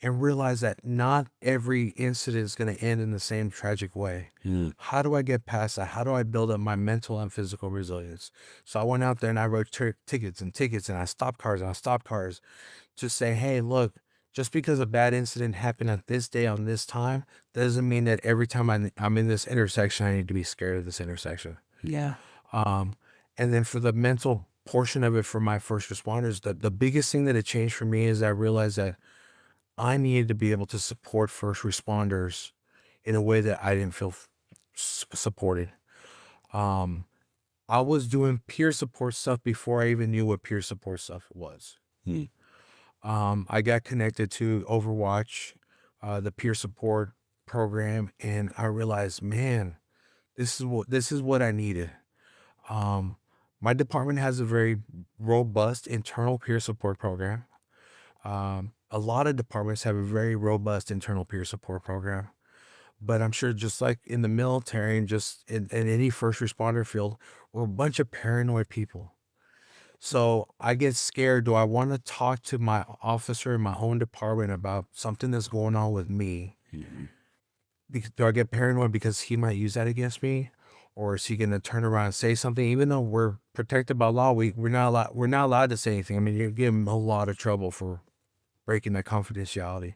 Speaker 1: and realize that not every incident is going to end in the same tragic way. How do I get past that? How do I build up my mental and physical resilience? So I went out there and I wrote tickets and I stopped cars to say, hey, look, just because a bad incident happened at this day on this time doesn't mean that every time I'm in this intersection, I need to be scared of this intersection.
Speaker 2: Yeah.
Speaker 1: And then for the mental portion of it for my first responders, the biggest thing that it changed for me is I realized that I needed to be able to support first responders in a way that I didn't feel supported. I was doing peer support stuff before I even knew what peer support stuff was. I got connected to Overwatch, the peer support program, and I realized, man, this is what I needed. My department has a very robust internal peer support program. A lot of departments have a very robust internal peer support program, but I'm sure just like in the military and just in any first responder field, we're a bunch of paranoid people. So I get scared. Do I want to talk to my officer in my own department about something that's going on with me? Do I get paranoid because he might use that against me? Or is he going to turn around and say something? Even though we're protected by law, we're not allowed to say anything. I mean, you're getting a lot of trouble for breaking that confidentiality.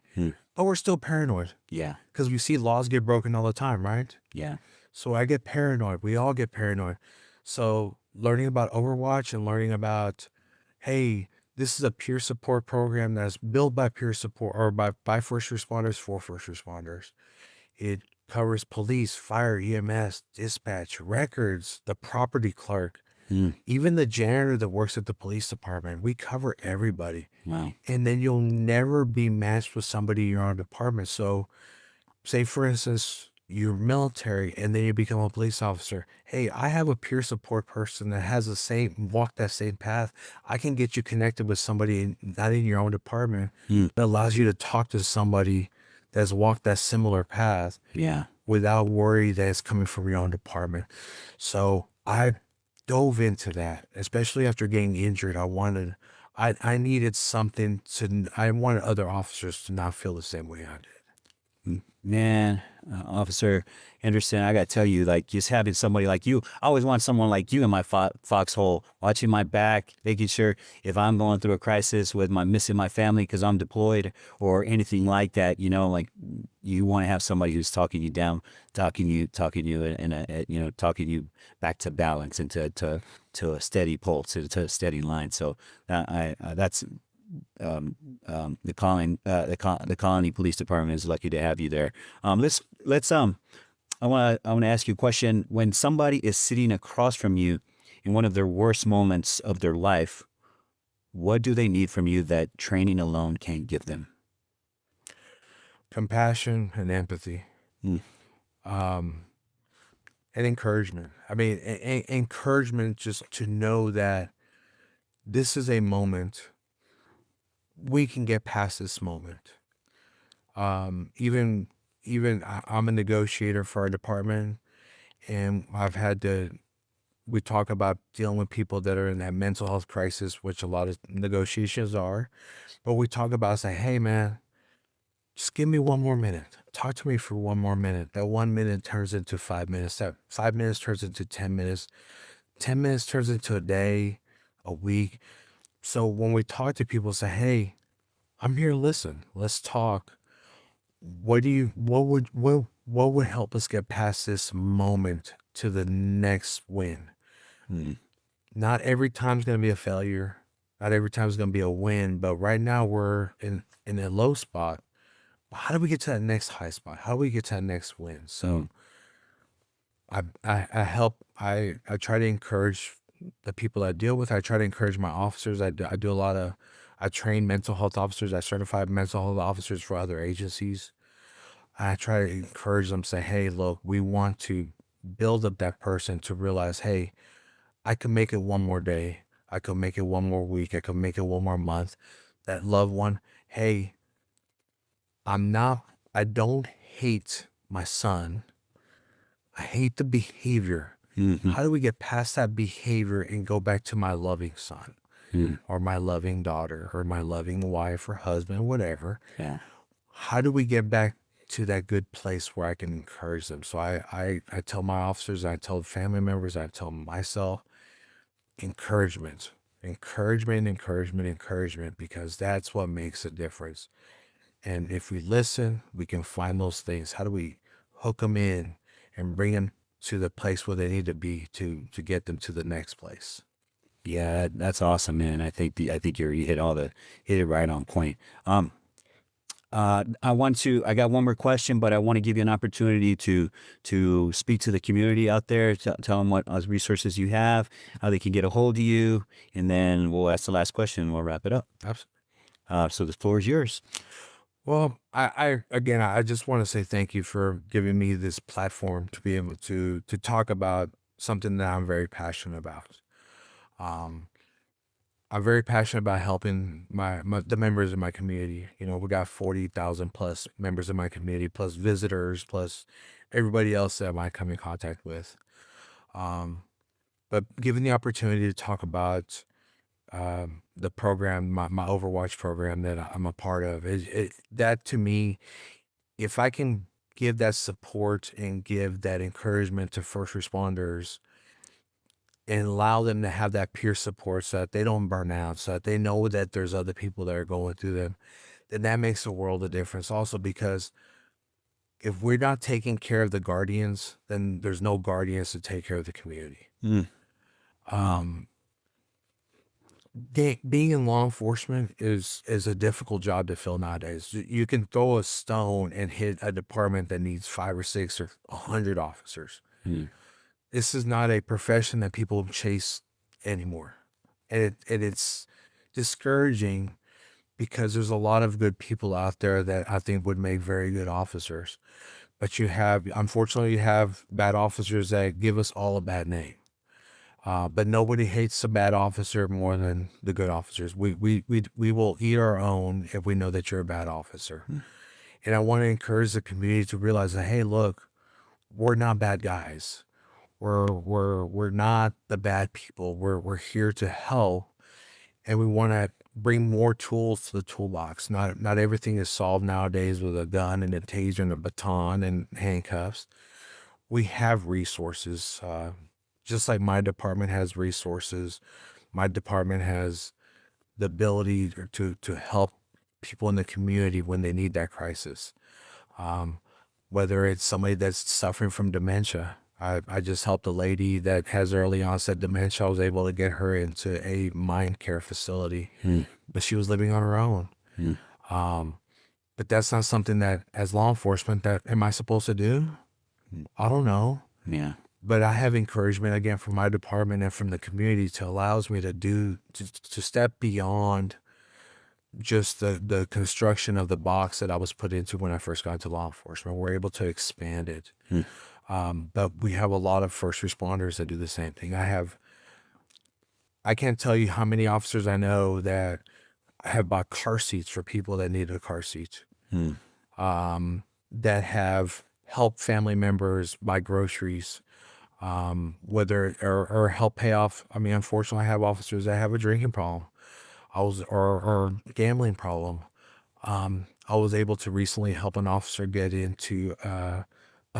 Speaker 1: But we're still paranoid.
Speaker 2: Yeah.
Speaker 1: Because we see laws get broken all the time, right?
Speaker 2: Yeah.
Speaker 1: So I get paranoid. We all get paranoid. So learning about Overwatch and learning about, hey, this is a peer support program that's built by peer support or by first responders for first responders. It covers police, fire, EMS, dispatch, records, the property clerk, even the janitor that works at the police department. We cover everybody.
Speaker 2: Wow.
Speaker 1: And then you'll never be matched with somebody in your own department. So say, for instance, you're military and then you become a police officer. Hey, I have a peer support person that has walked that same path. I can get you connected with somebody not in your own department that allows you to talk to somebody that's walked that similar path.
Speaker 2: Yeah.
Speaker 1: Without worry that it's coming from your own department. So I dove into that, especially after getting injured. I needed something I wanted other officers to not feel the same way I did.
Speaker 2: Man, Officer Henderson, I got to tell you, like, just having somebody like you, I always want someone like you in my foxhole, watching my back, making sure if I'm going through a crisis with missing my family because I'm deployed or anything like that, like you want to have somebody who's talking you down, talking you talking you back to balance and to a steady pulse, to a steady line. So that's the Colony Police Department is lucky to have you there. I want to ask you a question. When somebody is sitting across from you in one of their worst moments of their life, what do they need from you that training alone can't give them?
Speaker 1: Compassion and empathy. And encouragement. I mean, encouragement just to know that this is a moment. We can get past this moment. Even I'm a negotiator for our department, and we talk about dealing with people that are in that mental health crisis, which a lot of negotiations are. But we talk about say, hey man, just give me 1 more minute. Talk to me for 1 more minute. That 1 minute turns into 5 minutes. That 5 minutes turns into 10 minutes. 10 minutes turns into a day, a week. So when we talk to people, say, hey, I'm here to listen. Let's talk. What would help us get past this moment to the next win? Not every time's going to be a failure. Not every time is going to be a win, but right now we're in a low spot. How do we get to that next high spot? How do we get to that next win? So I help, I try to encourage the people I deal with. I try to encourage my officers. I do a lot of, I train mental health officers. I certify mental health officers for other agencies. I try to encourage them, say, hey, look, we want to build up that person to realize, hey, I could make it one more day. I could make it one more week. I could make it one more month. That loved one, hey, I don't hate my son. I hate the behavior. How do we get past that behavior and go back to my loving son or my loving daughter or my loving wife or husband, whatever?
Speaker 2: Yeah.
Speaker 1: How do we get back to that good place where I can encourage them? So I tell my officers, I tell family members, I tell myself, encouragement, encouragement, encouragement, encouragement, because that's what makes a difference. And if we listen, we can find those things. How do we hook them in and bring them to the place where they need to be to get them to the next place?
Speaker 2: Yeah, that's awesome, man. I think you hit it right on point. I got one more question, but I want to give you an opportunity to speak to the community out there, tell them what resources you have, how they can get a hold of you, and then we'll ask the last question and we'll wrap it up.
Speaker 1: Absolutely.
Speaker 2: So the floor is yours.
Speaker 1: Well, I just want to say thank you for giving me this platform to be able to talk about something that I'm very passionate about. Um, I'm very passionate about helping the members of my community. You know, we got 40,000 plus members of my community, plus visitors, plus everybody else that I might come in contact with. Um, but given the opportunity to talk about the program, my Overwatch program that I'm a part of, that to me, if I can give that support and give that encouragement to first responders and allow them to have that peer support so that they don't burn out, so that they know that there's other people that are going through them, then that makes a world of difference. Also, because if we're not taking care of the guardians, then there's no guardians to take care of the community. Um, being in law enforcement is a difficult job to fill nowadays. You can throw a stone and hit a department that needs 5 or 6 or 100 officers. This is not a profession that people chase anymore, and it's discouraging because there's a lot of good people out there that I think would make very good officers. But unfortunately, you have bad officers that give us all a bad name. But nobody hates a bad officer more than the good officers. We will eat our own if we know that you're a bad officer. And I want to encourage the community to realize that, hey, look, we're not bad guys. We're not the bad people. We're here to help, and we want to bring more tools to the toolbox. Not everything is solved nowadays with a gun and a taser and a baton and handcuffs. We have resources. Just like my department has resources, my department has the ability to help people in the community when they need that crisis. Whether it's somebody that's suffering from dementia. I just helped a lady that has early onset dementia. I was able to get her into a mind care facility, but she was living on her own. But that's not something that, as law enforcement, that am I supposed to do? I don't know.
Speaker 2: Yeah.
Speaker 1: But I have encouragement again from my department and from the community to allows me to step beyond just the construction of the box that I was put into when I first got into law enforcement. We're able to expand it. But we have a lot of first responders that do the same thing. I can't tell you how many officers I know that have bought car seats for people that need a car seat. That have helped family members buy groceries, whether or help pay off. I mean, unfortunately, I have officers that have a drinking problem, or gambling problem. I was able to recently help an officer get into a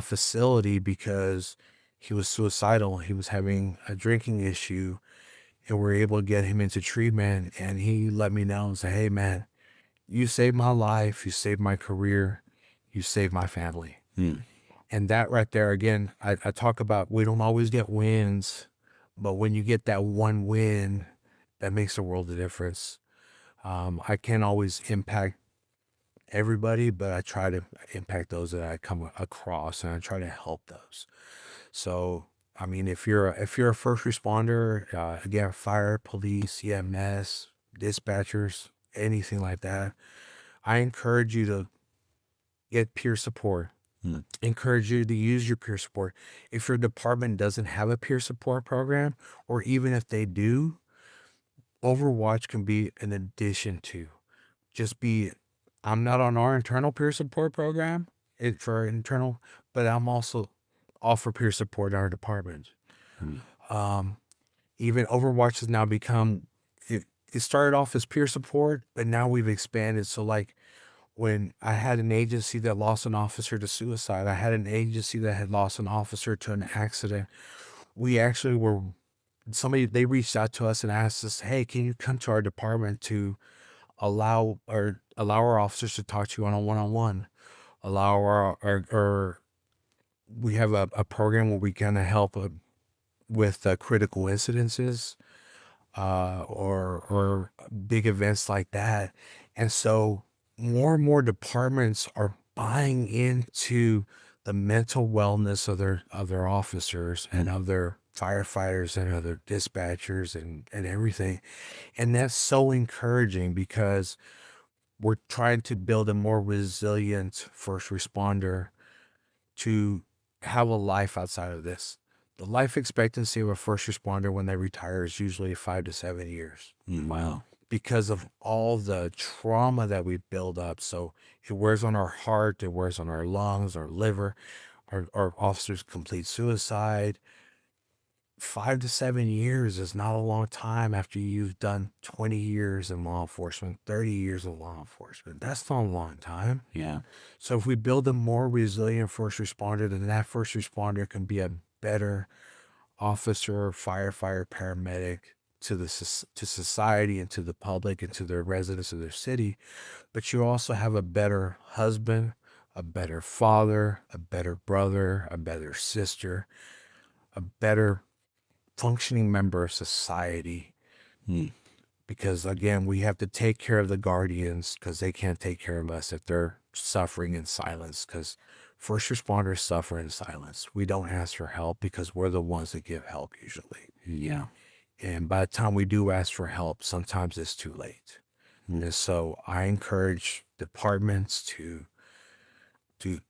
Speaker 1: facility because he was suicidal. He was having a drinking issue, and we're able to get him into treatment. And he let me know and say, "Hey, man, you saved my life. You saved my career. You saved my family." And that right there, again, I talk about we don't always get wins, but when you get that one win, that makes a world of difference. I can't always impact everybody, but I try to impact those that I come across, and I try to help those. So, I mean, if you're a first responder, again, fire, police, EMS, dispatchers, anything like that, I encourage you to get peer support. Encourage you to use your peer support. If your department doesn't have a peer support program, or even if they do, Overwatch can be an addition to. Just be, I'm not on our internal peer support program for our internal, but I'm also offer peer support in our department. Even Overwatch has now become, it started off as peer support, but now we've expanded. So like when I had an agency that lost an officer to suicide, I had an agency that had lost an officer to an accident. We actually were, they reached out to us and asked us, hey, can you come to our department to allow our officers to talk to you on a one-on-one, allow our we have a program where we kind of help with critical incidences, or big events like that. And so more and more departments are buying into the mental wellness of their officers and of their firefighters and other dispatchers and everything. And that's so encouraging, because we're trying to build a more resilient first responder to have a life outside of this. The life expectancy of a first responder when they retire is usually 5 to 7 years.
Speaker 2: Wow.
Speaker 1: Because of all the trauma that we build up. So it wears on our heart, it wears on our lungs, our liver. Our officers complete suicide. 5 to 7 years is not a long time after you've done 20 years in law enforcement, 30 years in law enforcement. That's not a long time.
Speaker 2: Yeah.
Speaker 1: So if we build a more resilient first responder, then that first responder can be a better officer, firefighter, paramedic to society and to the public and to the residents of their city. But you also have a better husband, a better father, a better brother, a better sister, a better functioning member of society. Because again, we have to take care of the guardians, because they can't take care of us if they're suffering in silence, because first responders suffer in silence. We don't ask for help because we're the ones that give help usually.
Speaker 2: Yeah.
Speaker 1: And by the time we do ask for help, sometimes it's too late. And so I encourage departments to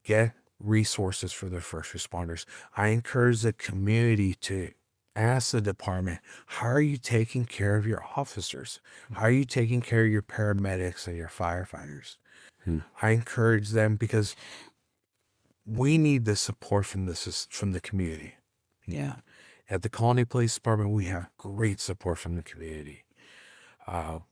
Speaker 1: get resources for their first responders. I encourage the community to ask the department, how are you taking care of your officers? How are you taking care of your paramedics and your firefighters? I encourage them, because we need the support from the community.
Speaker 2: Yeah.
Speaker 1: At the Colony Police Department, we have great support from the community.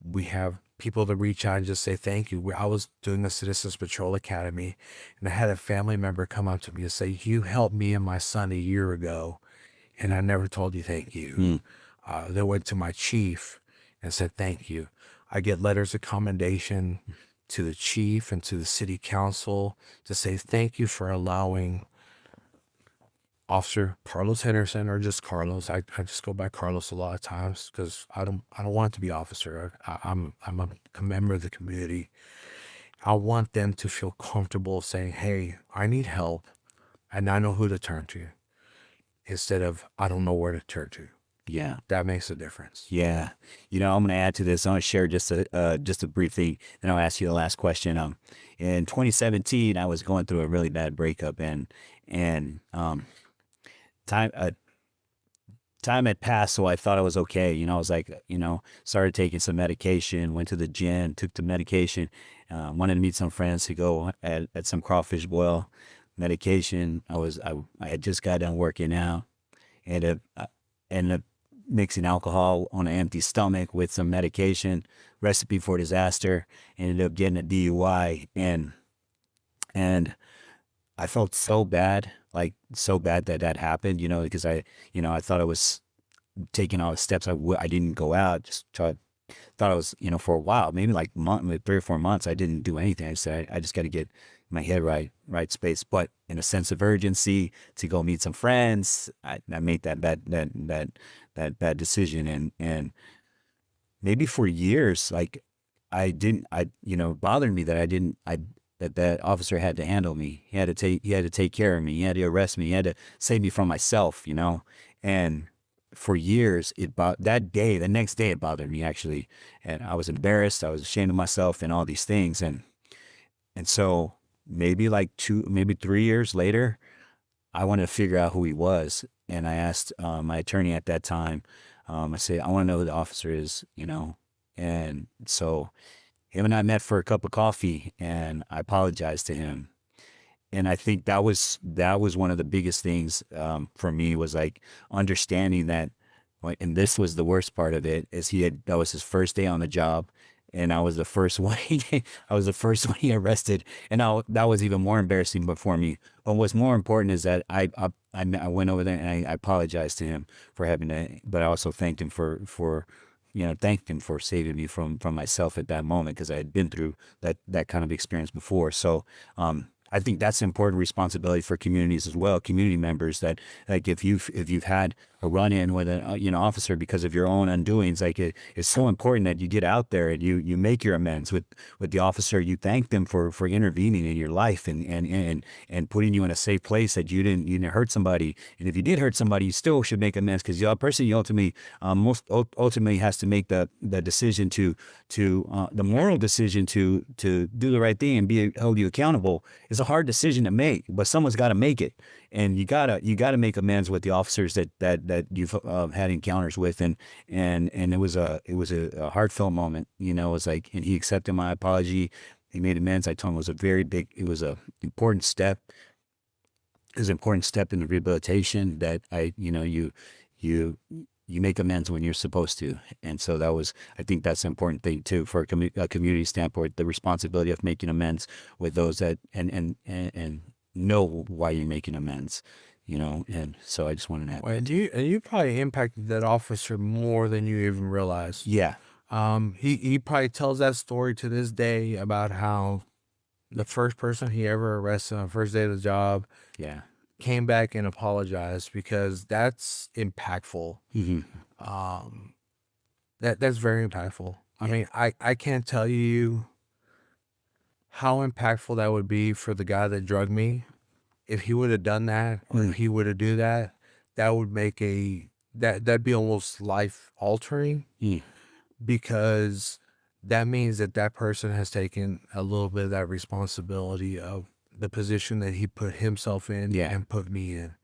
Speaker 1: We have people to reach out and just say thank you. I was doing a Citizens Patrol Academy, and I had a family member come up to me and say, you helped me and my son a year ago, and I never told you thank you. They went to my chief and said thank you. I get letters of commendation to the chief and to the city council to say thank you for allowing Officer Carlos Henderson, or just Carlos. I just go by Carlos a lot of times because I don't want it to be officer. I'm a member of the community. I want them to feel comfortable saying, hey, I need help and I know who to turn to, instead of I don't know where to turn to.
Speaker 2: Yeah.
Speaker 1: That makes a difference.
Speaker 2: Yeah. You know, I'm going to add to this. I'm going to share just a brief thing, then I'll ask you the last question. In 2017, I was going through a really bad breakup, and time had passed, so I thought I was okay. You know, I was like, started taking some medication, went to the gym, took the medication, wanted to meet some friends to go at some crawfish boil medication. I had just got done working out, and ended up mixing alcohol on an empty stomach with some medication, recipe for disaster, ended up getting a DUI, and I felt so bad, like so bad that happened, because I thought I was taking all the steps. I didn't go out, thought I was, for a while, maybe like 3 or 4 months, I didn't do anything. I said, I just got to get my head right space. But in a sense of urgency to go meet some friends, I made that bad decision. And maybe for years, like bothered me that that officer had to handle me. He had to take care of me. He had to arrest me. He had to save me from myself, and for years, the next day, it bothered me actually. And I was embarrassed. I was ashamed of myself and all these things. And so maybe like maybe 3 years later, I wanted to figure out who he was. And I asked my attorney at that time, I said, I want to know who the officer is, And so him and I met for a cup of coffee, and I apologized to him. And I think that was one of the biggest things for me, was like understanding that. And this was the worst part of it, is that was his first day on the job, and I was the first one. I was the first one he arrested, and that was even more embarrassing. But for me, but what's more important is that I went over there and I apologized to him for having to, but I also thanked him thanked him for saving me from myself at that moment, because I had been through that kind of experience before. So I think that's an important responsibility for communities as well, community members, that like if you've had a run-in with an officer because of your own undoings, like it's so important that you get out there and you make your amends with the officer. You thank them for intervening in your life and putting you in a safe place, that you didn't hurt somebody. And if you did hurt somebody, you still should make amends, because the person you ultimately has to make the decision to the moral decision to do the right thing and be held you accountable. Is a hard decision to make, but someone's got to make it, and you gotta make amends with the officers that you've had encounters with, and it was a heartfelt moment. It was like, and he accepted my apology. He made amends. I told him it was a important step. It was an important step in the rehabilitation, that you make amends when you're supposed to. And so I think that's an important thing too, for a community standpoint, the responsibility of making amends with those that, and know why you're making amends, and so I just wanted to
Speaker 1: Well, and you probably impacted that officer more than you even realize.
Speaker 2: yeah,
Speaker 1: He probably tells that story to this day about how the first person he ever arrested on the first day of the job
Speaker 2: yeah,
Speaker 1: came back and apologized, because that's impactful.
Speaker 2: mm-hmm.
Speaker 1: That's very impactful. I mean, I can't tell you how impactful that would be for the guy that drugged me. If he would have done that, or if he would have do that, that would make that'd be almost life altering, because that means that person has taken a little bit of that responsibility of the position that he put himself in,
Speaker 2: Yeah.
Speaker 1: and put me in.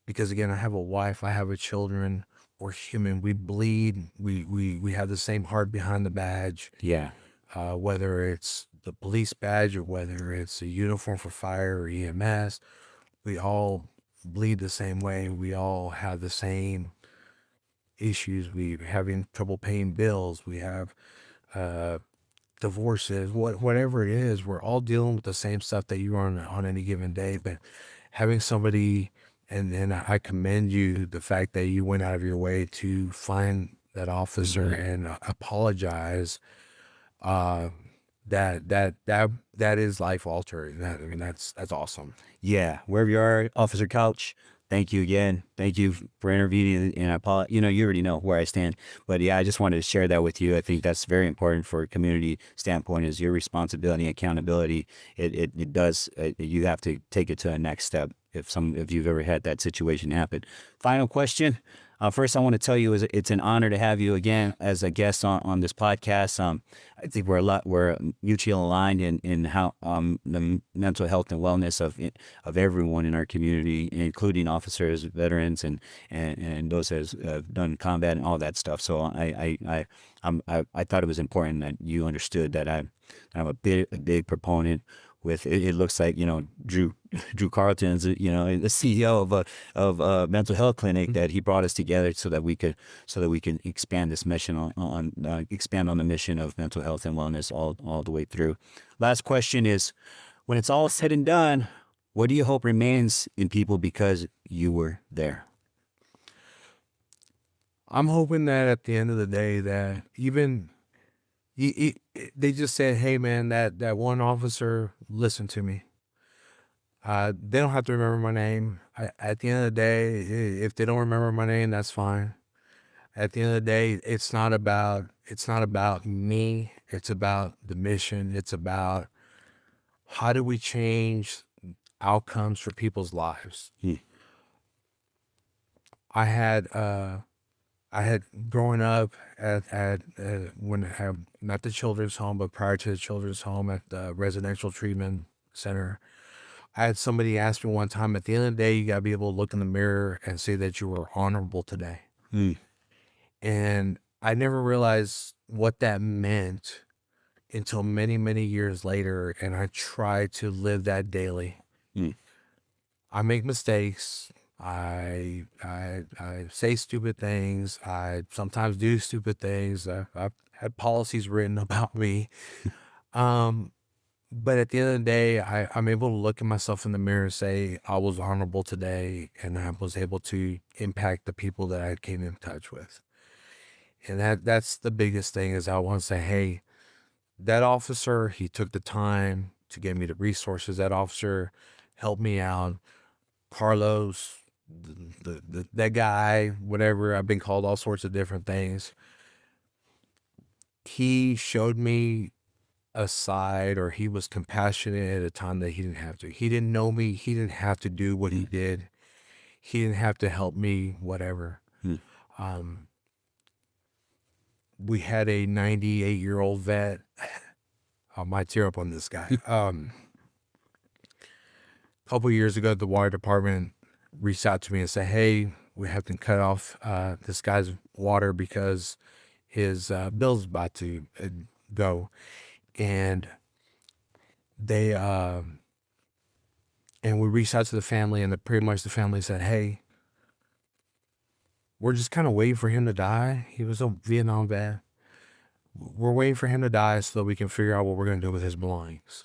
Speaker 1: Because again, I have a wife, I have a children, we're human, we bleed, we have the same heart behind the badge.
Speaker 2: Yeah,
Speaker 1: Whether it's the police badge or whether it's a uniform for fire or EMS, we all bleed the same way. We all have the same issues. We're having trouble paying bills. We have divorces, whatever it is. We're all dealing with the same stuff that you are on any given day. But having somebody, and I commend you, the fact that you went out of your way to find that officer and apologize. That is life altering. That's awesome.
Speaker 2: yeah. Wherever you are, Officer Couch, thank you again. Thank you for intervening, and I apologize. You already know where I stand, but yeah, I just wanted to share that with you. I think that's very important for a community standpoint, is your responsibility and accountability. It does, you have to take it to a next step if you've ever had that situation happen. Final question. First, I want to tell you, it's an honor to have you again as a guest on this podcast. I think we're mutually aligned in how the mental health and wellness of everyone in our community, including officers, veterans, and those that have done combat and all that stuff. So I thought it was important that you understood that I'm a big proponent. With it looks like Drew Carlton's the CEO of a mental health clinic, that he brought us together so that we can expand this mission expand on the mission of mental health and wellness all the way through. Last question is, when it's all said and done, what do you hope remains in people because you were there?
Speaker 1: I'm hoping that at the end of the day, that even they just said, "Hey, man, that one officer listened to me." They don't have to remember my name. At the end of the day, if they don't remember my name, that's fine. At the end of the day, it's not about me. It's about the mission. It's about how do we change outcomes for people's lives. I had growing up at when I had, not the children's home, but prior to the children's home at the residential treatment center. I had somebody ask me one time, at the end of the day, you gotta be able to look in the mirror and say that you were honorable today. And I never realized what that meant until many, many years later. And I try to live that daily. I make mistakes. I say stupid things. I sometimes do stupid things. I've had policies written about me. But at the end of the day, I'm able to look at myself in the mirror and say I was honorable today, and I was able to impact the people that I came in touch with. And that's the biggest thing, is I want to say, hey, that officer, he took the time to give me the resources. That officer helped me out. Carlos, that guy, whatever, I've been called all sorts of different things. He showed me a side, or he was compassionate at a time that he didn't have to. He didn't know me. He didn't have to do what he did. He didn't have to help me, whatever. We had a 98-year-old vet. I might tear up on this guy. A couple of years ago, the water department reached out to me and said, hey, we have to cut off this guy's water because his bill's about to go. And they and we reached out to the family, and pretty much the family said, hey, we're just kind of waiting for him to die. He was a Vietnam vet. We're waiting for him to die so that we can figure out what we're going to do with his belongings.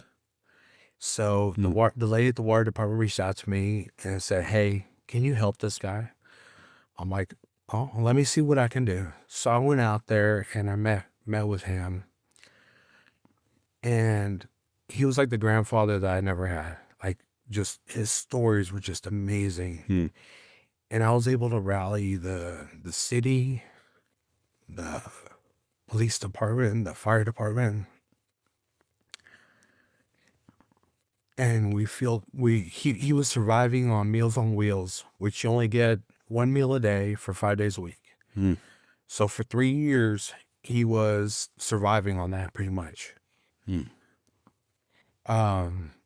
Speaker 1: So the lady at the water department reached out to me and said, hey, can you help this guy? I'm like, oh, let me see what I can do. So I went out there and I met with him. And he was like the grandfather that I never had. Like, just his stories were just amazing. And I was able to rally the city, the police department, the fire department. And he was surviving on Meals on Wheels, which you only get one meal a day for 5 days a week. So for 3 years, he was surviving on that pretty much.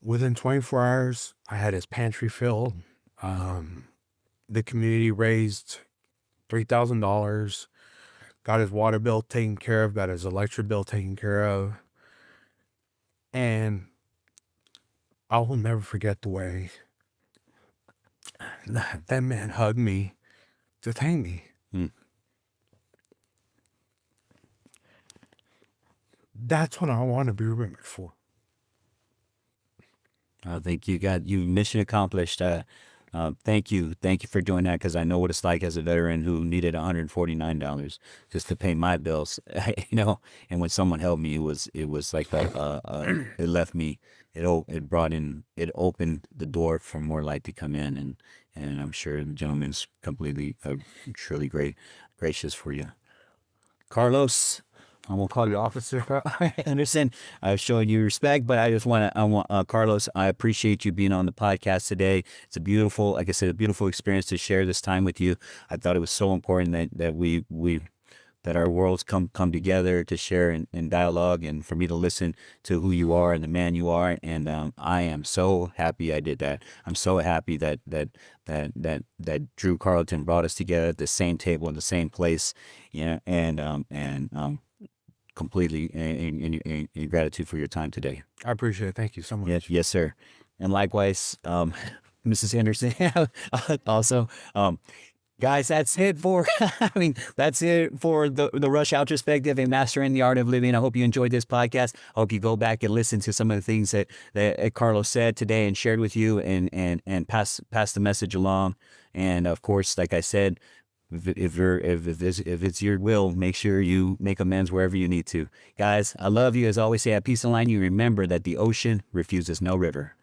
Speaker 1: Within 24 hours, I had his pantry filled. The community raised $3,000, got his water bill taken care of, got his electric bill taken care of. And I will never forget the way that man hugged me to thank me. That's what I want to be remembered for.
Speaker 2: I think you mission accomplished. Thank you for doing that, because I know what it's like as a veteran who needed $149 just to pay my bills. And when someone helped me, it was like it left me. It opened the door for more light to come in, and I'm sure the gentleman's completely, truly gracious for you, Carlos. I won't call you Officer Henderson. I've shown you respect, but I want Carlos, I appreciate you being on the podcast today. It's a beautiful, like I said, a beautiful experience to share this time with you. I thought it was so important that our worlds come together to share in dialogue, and for me to listen to who you are and the man you are. And I am so happy I did that. I'm so happy that Drew Carlton brought us together at the same table in the same place. Completely in gratitude for your time today.
Speaker 1: I appreciate it. Thank you so much.
Speaker 2: Yes, sir. And likewise, Mrs. Henderson, also. Guys, that's it for the Rush Out Perspective and Mastering the Art of Living. I hope you enjoyed this podcast. I hope you go back and listen to some of the things that Carlos said today and shared with you, and pass the message along. And of course, like I said, if it's your will, make sure you make amends wherever you need to. Guys, I love you. As I always say, at Peace and Line, you remember that the ocean refuses no river.